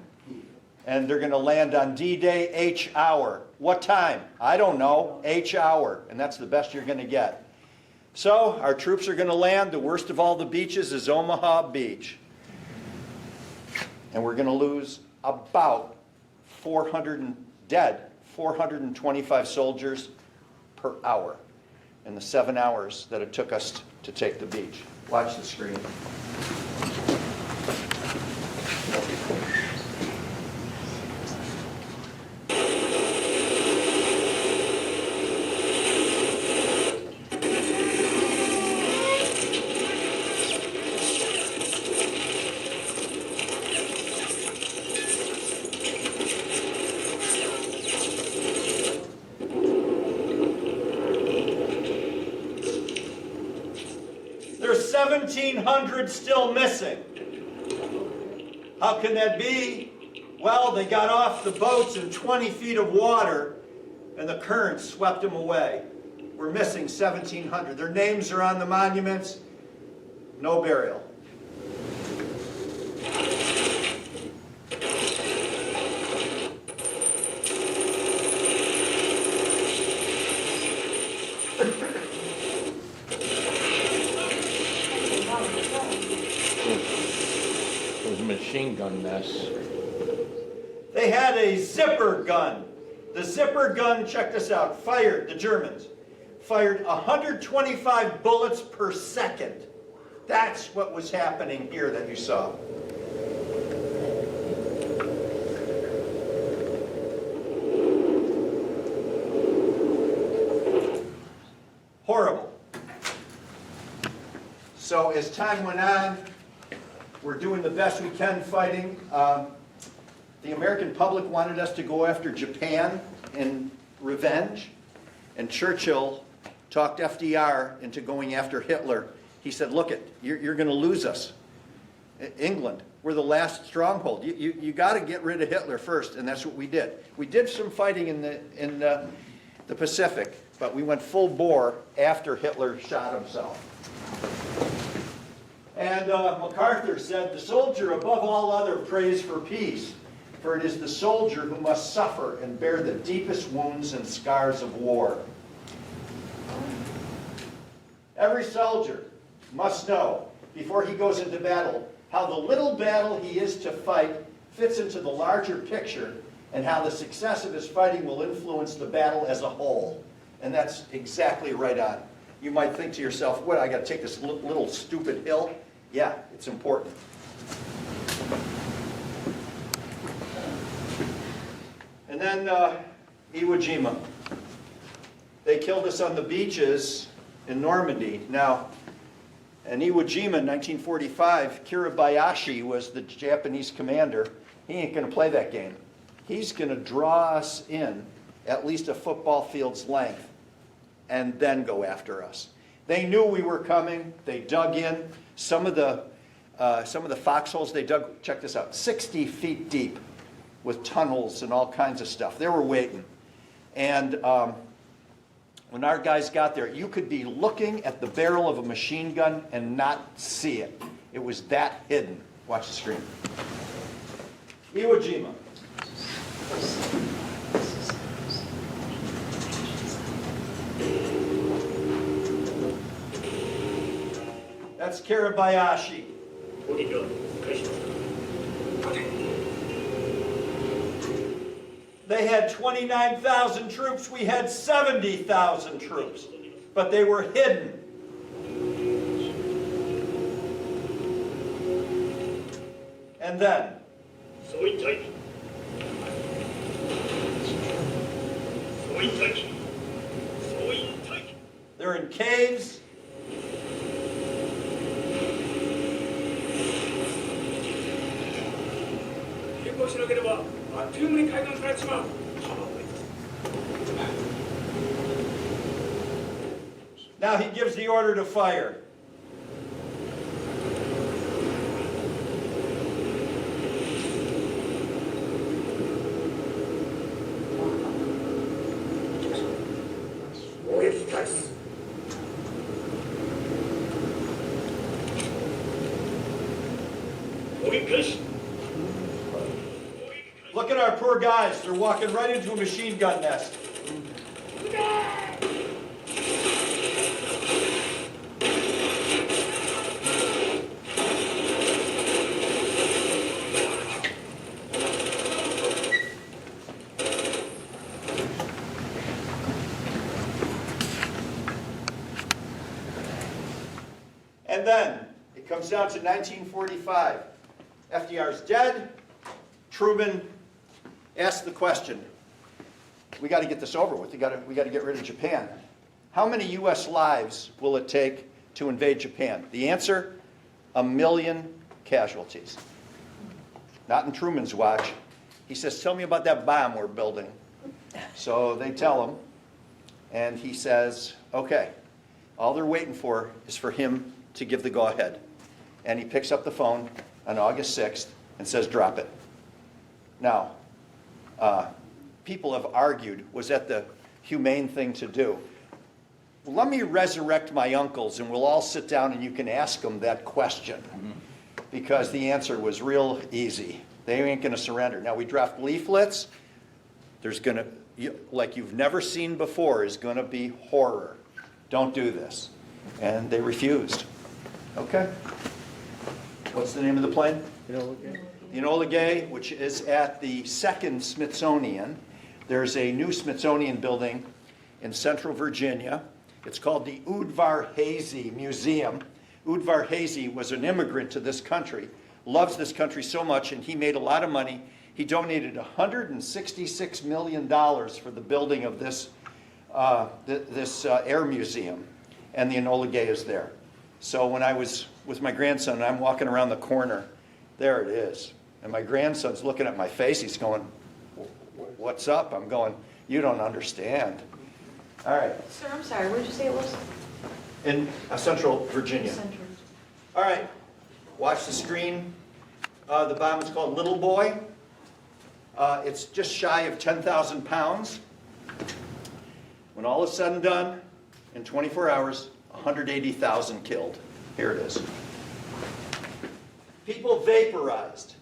And they're going to land on D-Day H hour. What time? I don't know. H hour. And that's the best you're going to get. So our troops are going to land. The worst of all the beaches is Omaha Beach. And we're going to lose about 425 soldiers per hour in the 7 hours that it took us to take the beach. Watch the screen. There's 1,700 still missing. How can that be? Well, they got off the boats in 20 feet of water and the current swept them away. We're missing 1,700. Their names are on the monuments. No burial. It was a machine gun mess. They had a zipper gun. The zipper gun, check this out, fired, the Germans, fired 125 bullets per second. That's what was happening here that you saw. Horrible. So as time went on, we're doing the best we can fighting. The American public wanted us to go after Japan in revenge, and Churchill talked FDR into going after Hitler. He said, look, you're going to lose us. England, we're the last stronghold. You got to get rid of Hitler first, and that's what we did. We did some fighting in the Pacific, but we went full bore after Hitler shot himself. And MacArthur said, the soldier above all other prays for peace, for it is the soldier who must suffer and bear the deepest wounds and scars of war. Every soldier must know, before he goes into battle, how the little battle he is to fight fits into the larger picture, and how the success of his fighting will influence the battle as a whole. And that's exactly right on. You might think to yourself, what, I got to take this little stupid hill? Yeah, it's important. And then Iwo Jima. They killed us on the beaches in Normandy. Now, in Iwo Jima in 1945, Kiribayashi was the Japanese commander. He ain't going to play that game. He's going to draw us in at least a football field's length and then go after us. They knew we were coming. They dug in. Some of the foxholes they dug, check this out, 60 feet deep with tunnels and all kinds of stuff. They were waiting. And when our guys got there, you could be looking at the barrel of a machine gun and not see it. It was that hidden. Watch the screen. Iwo Jima. That's Kiribayashi. They had 29,000 troops. We had 70,000 troops. But they were hidden. And then, they're in caves. Now he gives the order to fire. Look at our poor guys. They're walking right into a machine gun nest. And then it comes down to 1945. FDR's dead. Truman asked the question, we got to get this over with. We got to get rid of Japan. How many U.S. lives will it take to invade Japan? The answer, 1 million casualties. Not in Truman's watch. He says, tell me about that bomb we're building. So they tell him, and he says, okay, all they're waiting for is for him to give the go-ahead. And he picks up the phone on August 6th and says, drop it. Now, people have argued, was that the humane thing to do? Well, let me resurrect my uncles and we'll all sit down and you can ask them that question. Because the answer was real easy. They ain't going to surrender. Now, we dropped leaflets. There's going to, like you've never seen before, is going to be horror. Don't do this. And they refused. Okay. What's the name of the plane? The Enola Gay, which is at the second Smithsonian. There's a new Smithsonian building in central Virginia. It's called the Udvar Hazy Museum. Udvar Hazy was an immigrant to this country, loves this country so much, and he made a lot of money. He donated $166 million for the building of this, air museum, and the Enola Gay is there. So when I was with my grandson, and I'm walking around the corner, there it is. And my grandson's looking at my face. He's going, what's up? I'm going, you don't understand. All right. Sir, I'm sorry, where did you say it was? In Central Virginia. Central. All right. Watch the screen. The bomb is called Little Boy. It's just shy of 10,000 pounds. When all is said and done, in 24 hours, 180,000 killed. Here it is. People vaporized,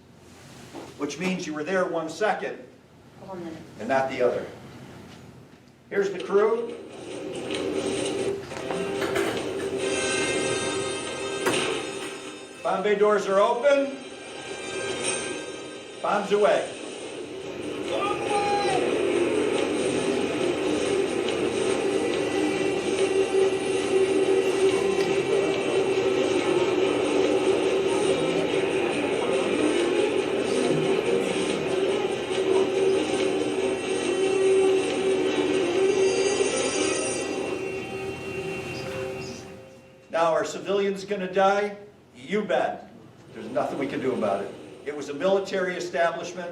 which means you were there 1 second 1 minute. and not the other. Here's the crew. Bomb bay doors are open. Bombs away. Now, are civilians going to die? You bet. There's nothing we can do about it. It was a military establishment,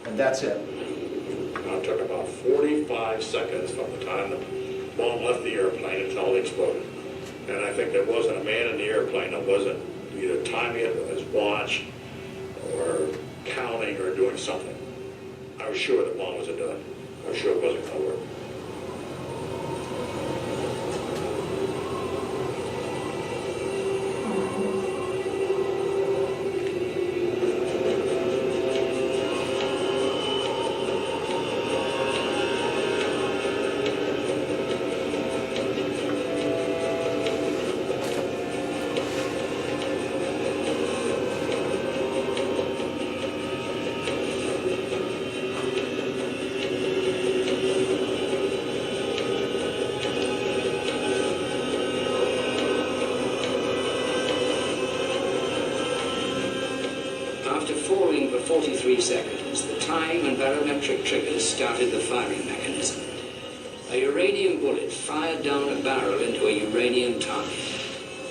and that's it. It took about 45 seconds from the time the bomb left the airplane until it exploded. And I think there wasn't a man in the airplane that wasn't either timing it with his watch or counting or doing something. I was sure the bomb wasn't done. I was sure it wasn't going to work. After falling for 43 seconds, the time and barometric triggers started the firing mechanism. A uranium bullet fired down a barrel into a uranium target.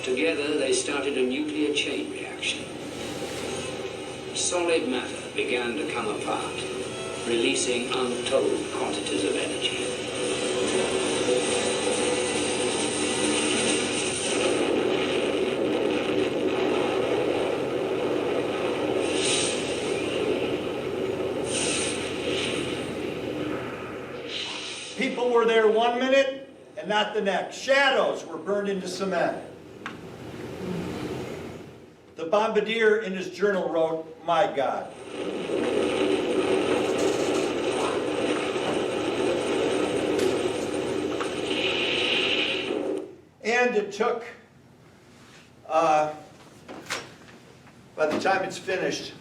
Together, they started a nuclear chain reaction. Solid matter began to come apart, releasing untold quantities of energy. People were there 1 minute and not the next. Shadows were burned into cement. The bombardier in his journal wrote, "My God." And it took, by the time it's finished,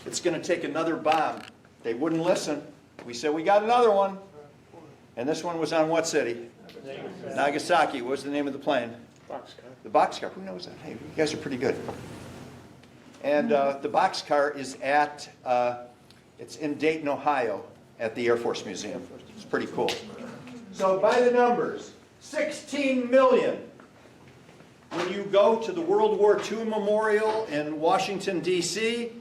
it's going to take another bomb. They wouldn't listen. We said, we got another one. And this one was on what city? Nagasaki. What was the name of the plane? Boxcar. The boxcar. Who knows that? Hey, you guys are pretty good. And the boxcar is at, it's in Dayton, Ohio, at the Air Force Museum. It's pretty cool. So by the numbers, 16 million. When you go to the World War II Memorial in Washington, D.C.,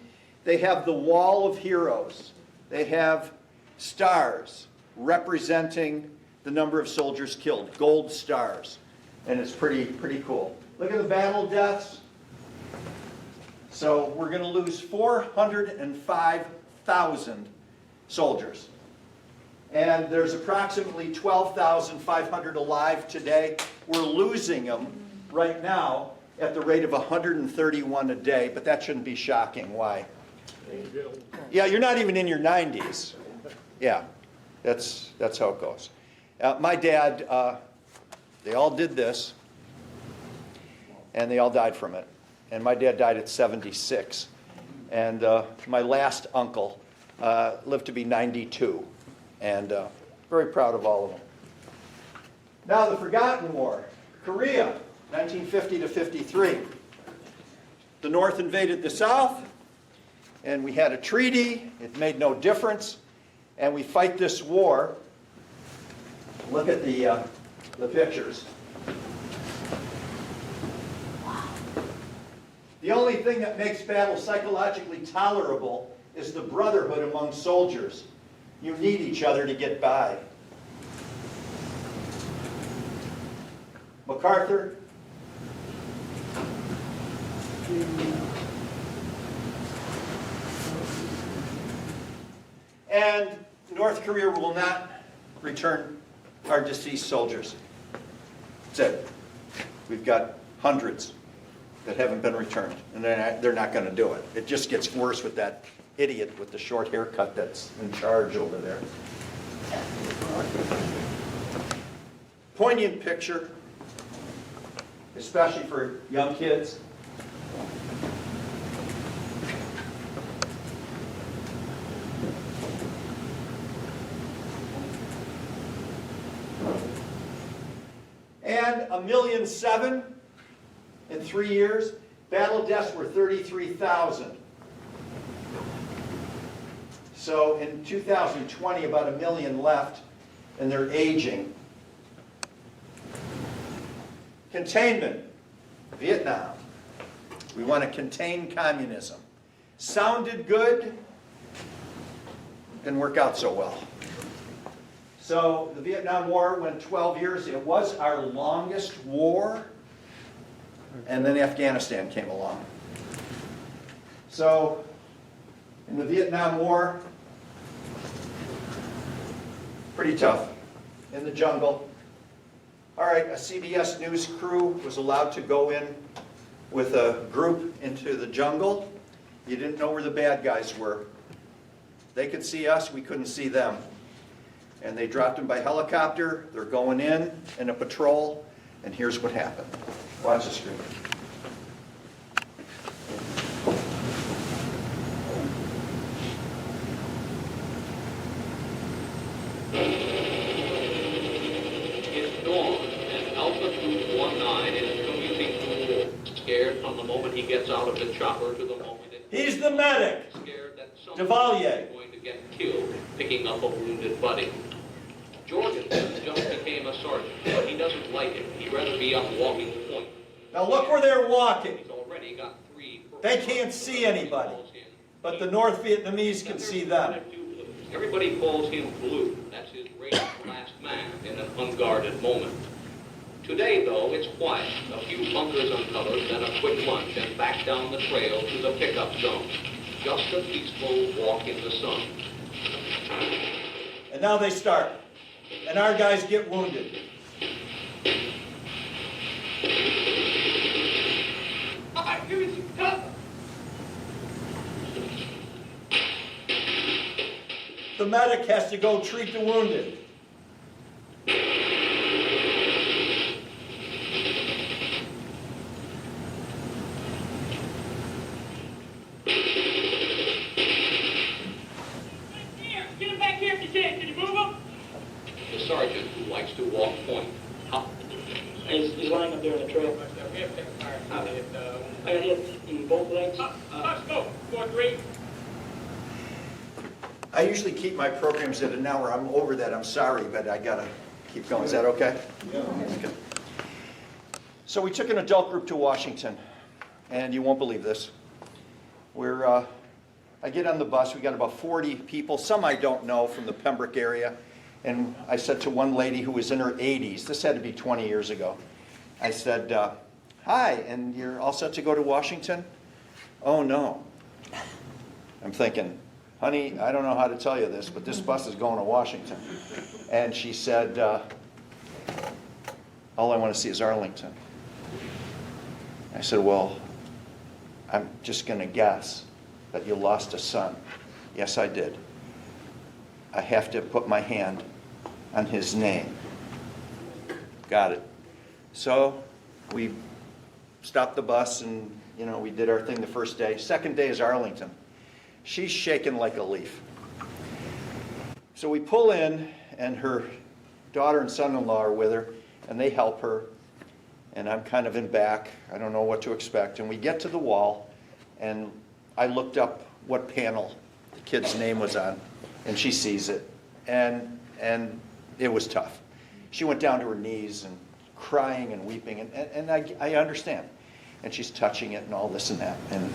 they have the Wall of Heroes. They have stars representing the number of soldiers killed, gold stars. And it's pretty cool. Look at the battle deaths. So we're going to lose 405,000 soldiers. And there's approximately 12,500 alive today. We're losing them right now at the rate of 131 a day, but that shouldn't be shocking. Why? Yeah, you're not even in your 90s. Yeah, that's how it goes. My dad, they all did this, and they all died from it. And my dad died at 76. And my last uncle lived to be 92. And very proud of all of them. Now the Forgotten War, Korea, 1950 to 53. The North invaded the South, and we had a treaty. It made no difference. And we fight this war. Look at the pictures. The only thing that makes battle psychologically tolerable is the brotherhood among soldiers. You need each other to get by. MacArthur. And North Korea will not return our deceased soldiers. That's it. We've got hundreds that haven't been returned, and they're not going to do it. It just gets worse with that idiot with the short haircut that's in charge over there. Poignant picture, especially for young kids. And 1.7 million in 3 years. Battle deaths were 33,000. So in 2020, about 1 million left, and they're aging. Containment, Vietnam. We want to contain communism. Sounded good, didn't work out so well. So the Vietnam War went 12 years. It was our longest war. And then Afghanistan came along. So in the Vietnam War, pretty tough. In the jungle. All right, a CBS News crew was allowed to go in with a group into the jungle. You didn't know where the bad guys were. They could see us, we couldn't see them. And they dropped them by helicopter. They're going in a patrol, and here's what happened. Watch the screen. It's dawn, and Alpha Troop 19 is commuting to war, scared from the moment he gets out of the chopper to the moment He's the medic. Scared that Duvalier. is going to get killed picking up a wounded buddy. Jorgensen just became a sergeant, but he doesn't like it. He'd rather be up walking the point. Now look where they're walking. He's already got 3. They can't see anybody, but the North Vietnamese can see them. Everybody calls him Blue. That's his rated last man in an unguarded moment. Today, though, it's quiet. A few bunkers uncovered, then a quick lunch, and back down the trail to the pickup zone. Just a peaceful walk in the sun. And now they start. And our guys get wounded. The medic has to go treat the wounded. during the trail. I got hit in both legs. I usually keep my programs at an hour. I'm over that, I'm sorry, but I gotta keep going. Is that okay? Yeah. Okay. So we took an adult group to Washington, and you won't believe this. I get on the bus, we got about 40 people, some I don't know from the Pembroke area, and I said to one lady who was in her 80s, this had to be 20 years ago, I said, hi, and you're all set to go to Washington? Oh no. I'm thinking, honey, I don't know how to tell you this, but this bus is going to Washington. And she said, all I want to see is Arlington. I said, well, I'm just going to guess that you lost a son. Yes, I did. I have to put my hand on his name. Got it. So we stopped the bus and, we did our thing the first day. Second day is Arlington. She's shaking like a leaf. So we pull in, and her daughter and son-in-law are with her, and they help her. And I'm kind of in back. I don't know what to expect. And we get to the wall, and I looked up what panel the kid's name was on, and she sees it. And it was tough. She went down to her knees and crying and weeping, and I understand. And she's touching it and all this and that. And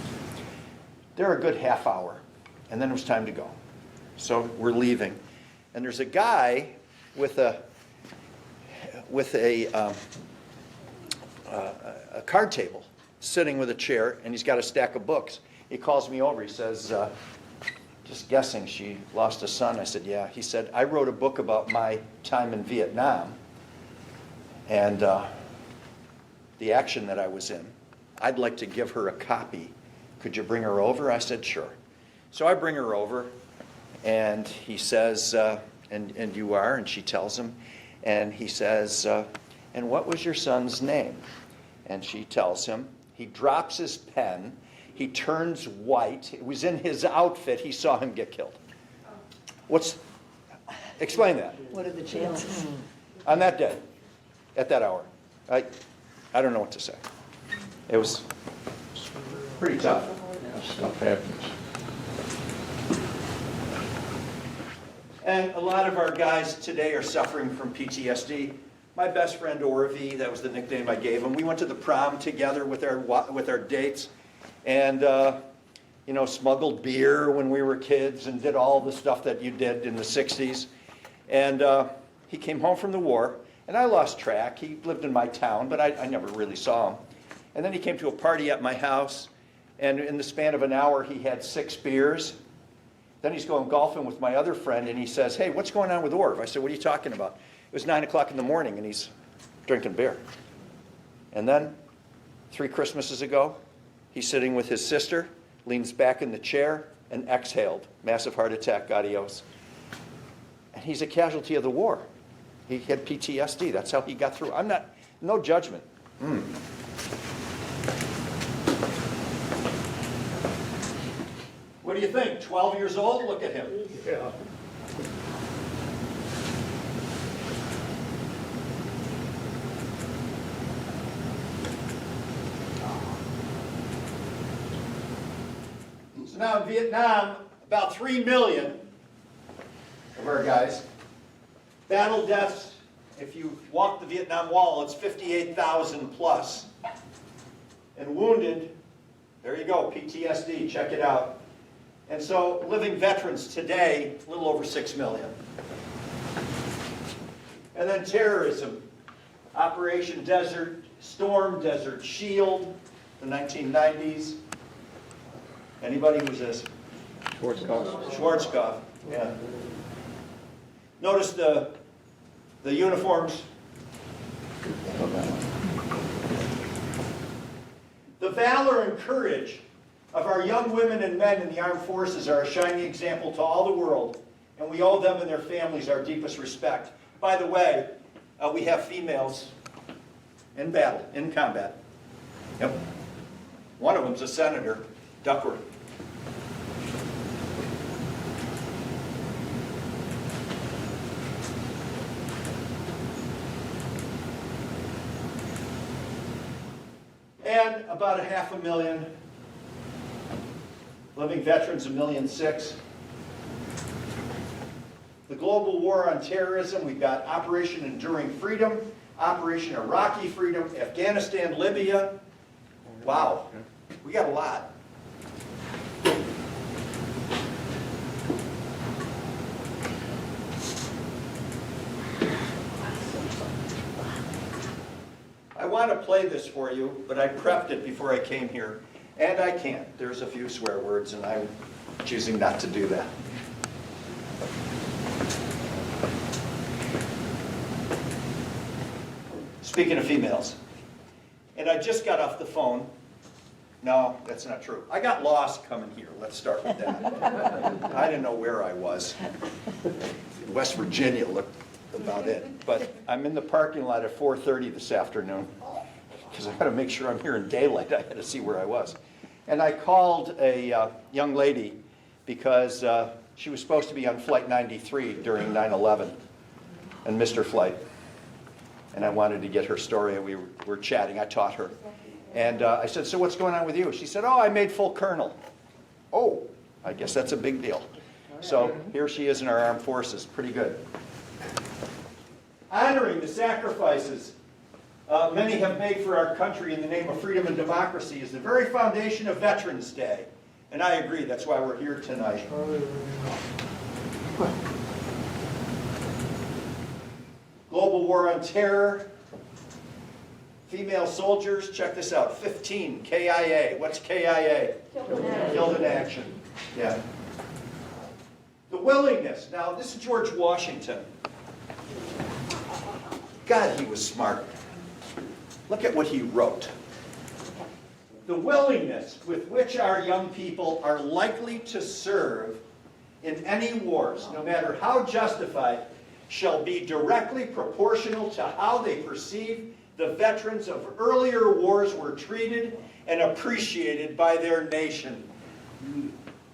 they're a good half hour, and then it was time to go. So we're leaving. And there's a guy with a card table sitting with a chair, and he's got a stack of books. He calls me over. He says, just guessing she lost a son. I said, yeah. He said, I wrote a book about my time in Vietnam and the action that I was in. I'd like to give her a copy. Could you bring her over? I said, sure. So I bring her over, and he says, and you are? And she tells him. And he says, and what was your son's name? And she tells him. He drops his pen. He turns white. It was in his outfit. He saw him get killed. Explain that. What are the chances? On that day, at that hour. I don't know what to say. It was pretty tough. Stuff happens. And a lot of our guys today are suffering from PTSD. My best friend Orvie, that was the nickname I gave him. We went to the prom together with our dates, and smuggled beer when we were kids and did all the stuff that you did in the 60s. And he came home from the war, and I lost track. He lived in my town, but I never really saw him. And then he came to a party at my house, and in the span of an hour, he had 6 beers. Then he's going golfing with my other friend, and he says, hey, what's going on with Orv? I said, what are you talking about? It was 9 o'clock in the morning, and he's drinking beer. And then, 3 Christmases ago, he's sitting with his sister, leans back in the chair, and exhaled. Massive heart attack, adios. And he's a casualty of the war. He had PTSD. That's how he got through. No judgment. What do you think? 12 years old? Look at him. Yeah. So now in Vietnam, about 3 million of our guys. Battle deaths, if you walk the Vietnam Wall, it's 58,000 plus. And wounded, there you go, PTSD, check it out. And so living veterans today, a little over 6 million. And then terrorism, Operation Desert Storm, Desert Shield, the 1990s. Anybody who's this? Schwarzkopf, yeah. Notice the uniforms. The valor and courage of our young women and men in the armed forces are a shining example to all the world, and we owe them and their families our deepest respect. By the way, we have females in battle, in combat. Yep. One of them's a senator, Duckworth. And about 500,000 living veterans, 1.6 million. The global war on terrorism, we've got Operation Enduring Freedom, Operation Iraqi Freedom, Afghanistan, Libya. Wow, we got a lot. I want to play this for you, but I prepped it before I came here, and I can't. There's a few swear words, and I'm choosing not to do that. Speaking of females, and I just got off the phone. No, that's not true. I got lost coming here. Let's start with that. I didn't know where I was. West Virginia looked about it. But I'm in the parking lot at 4:30 this afternoon because I got to make sure I'm here in daylight. I had to see where I was. And I called a young lady because she was supposed to be on Flight 93 during 9/11 and missed her flight. And I wanted to get her story, and we were chatting. I taught her. And I said, so what's going on with you? She said, oh, I made full colonel. Oh, I guess that's a big deal. So here she is in our armed forces. Pretty good. Honoring the sacrifices many have made for our country in the name of freedom and democracy is the very foundation of Veterans Day. And I agree. That's why we're here tonight. Global war on terror. Female soldiers, check this out, 15, KIA. What's KIA? Killed in action. Yeah. The willingness. Now, this is George Washington. God, he was smart. Look at what he wrote. The willingness with which our young people are likely to serve in any wars, no matter how justified, shall be directly proportional to how they perceive the veterans of earlier wars were treated and appreciated by their nation.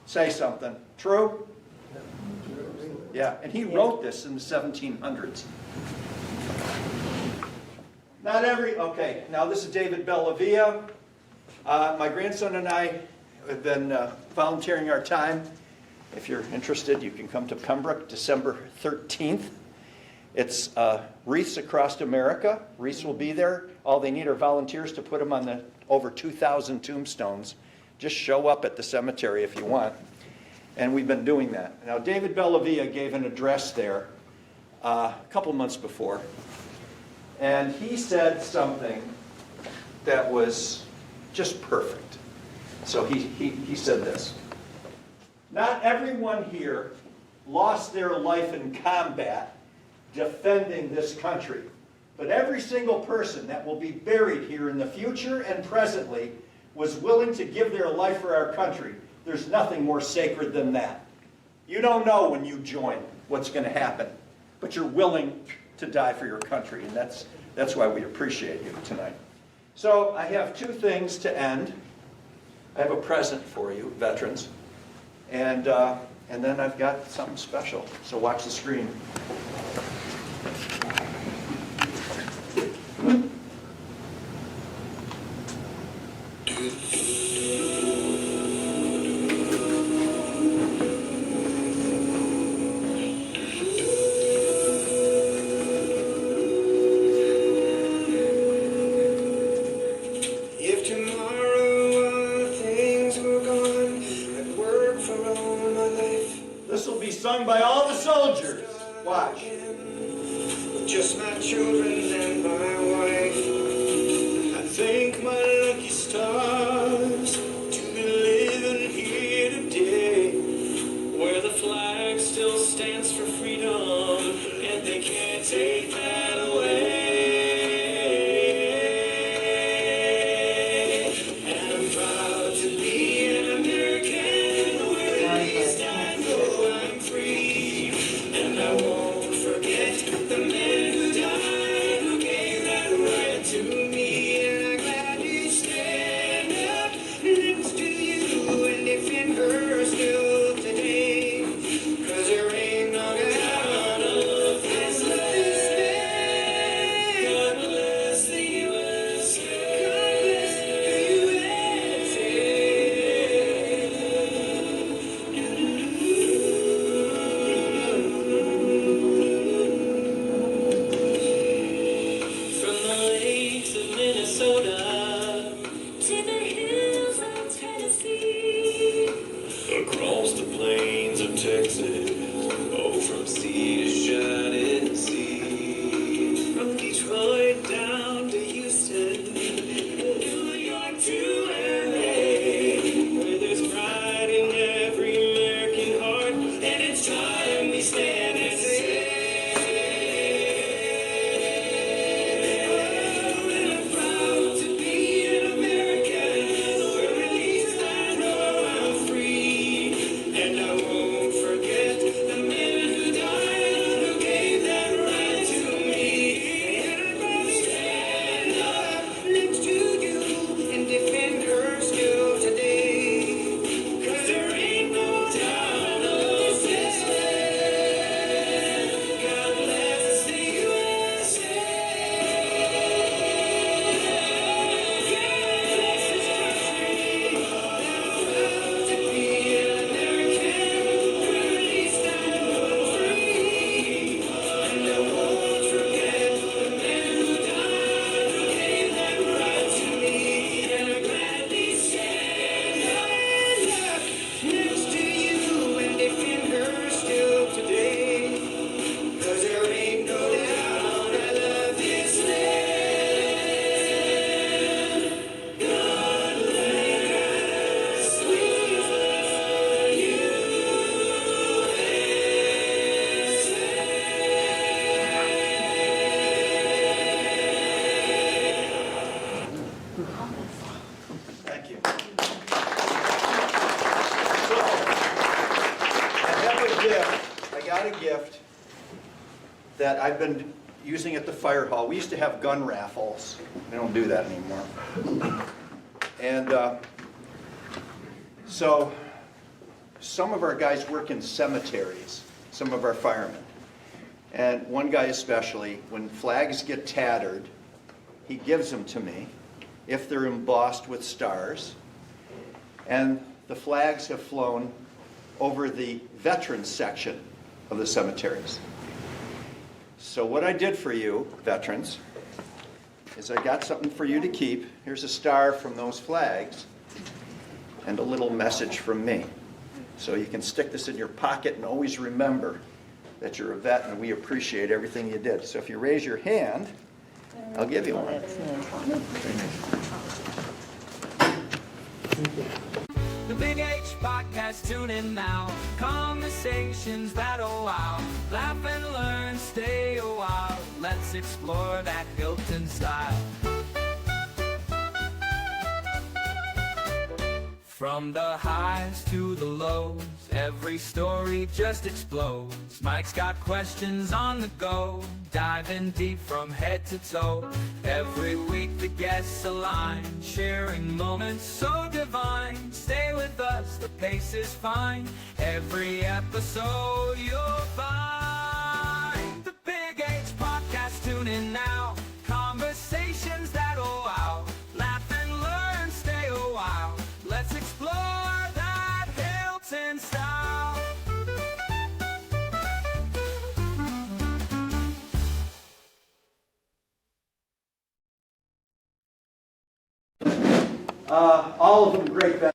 Say something. True? Yeah, and he wrote this in the 1700s. Not every, okay, now this is David Bellavia. My grandson and I have been volunteering our time. If you're interested, you can come to Pembroke December 13th. It's wreaths across America. Wreaths will be there. All they need are volunteers to put them on the over 2,000 tombstones. Just show up at the cemetery if you want. And we've been doing that. Now, David Bellavia gave an address there a couple months before. And he said something that was just perfect. So he said this. Not everyone here lost their life in combat defending this country. But every single person that will be buried here in the future and presently was willing to give their life for our country. There's nothing more sacred than that. You don't know when you join what's going to happen, but you're willing to die for your country, and that's why we appreciate you tonight. So I have two things to end. I have a present for you, veterans, and then I've got something special. So watch the screen. Sung by all the soldiers. Watch. Just my children and my wife. I thank my lucky stars to be living here today, where the flag still stands for freedom, and they can't take that away. And I'm proud to be an American, where at least I know I'm free, and I won't forget. that. I've been using at the fire hall. We used to have gun raffles. They don't do that anymore. And so some of our guys work in cemeteries, some of our firemen. And one guy especially, when flags get tattered, he gives them to me if they're embossed with stars. And the flags have flown over the veterans section of the cemeteries. So what I did for you, veterans, is I got something for you to keep. Here's a star from those flags and a little message from me. So you can stick this in your pocket and always remember that you're a vet and we appreciate everything you did. So if you raise your hand, I'll give you one. The Big H Podcast, tune in now. Conversations that'll wow. Laugh and learn, stay a while. Let's explore that Hilton style. From the highs to the lows, every story just explodes. Mike's got questions on the go, diving deep from head to toe. Every week the guests align, sharing moments so divine. Stay with us, the pace is fine. Every episode you'll find. The Big H Podcast, tune in now. Conversations that'll wow. Laugh and learn, stay a while. Let's explore that Hilton style. All of them great.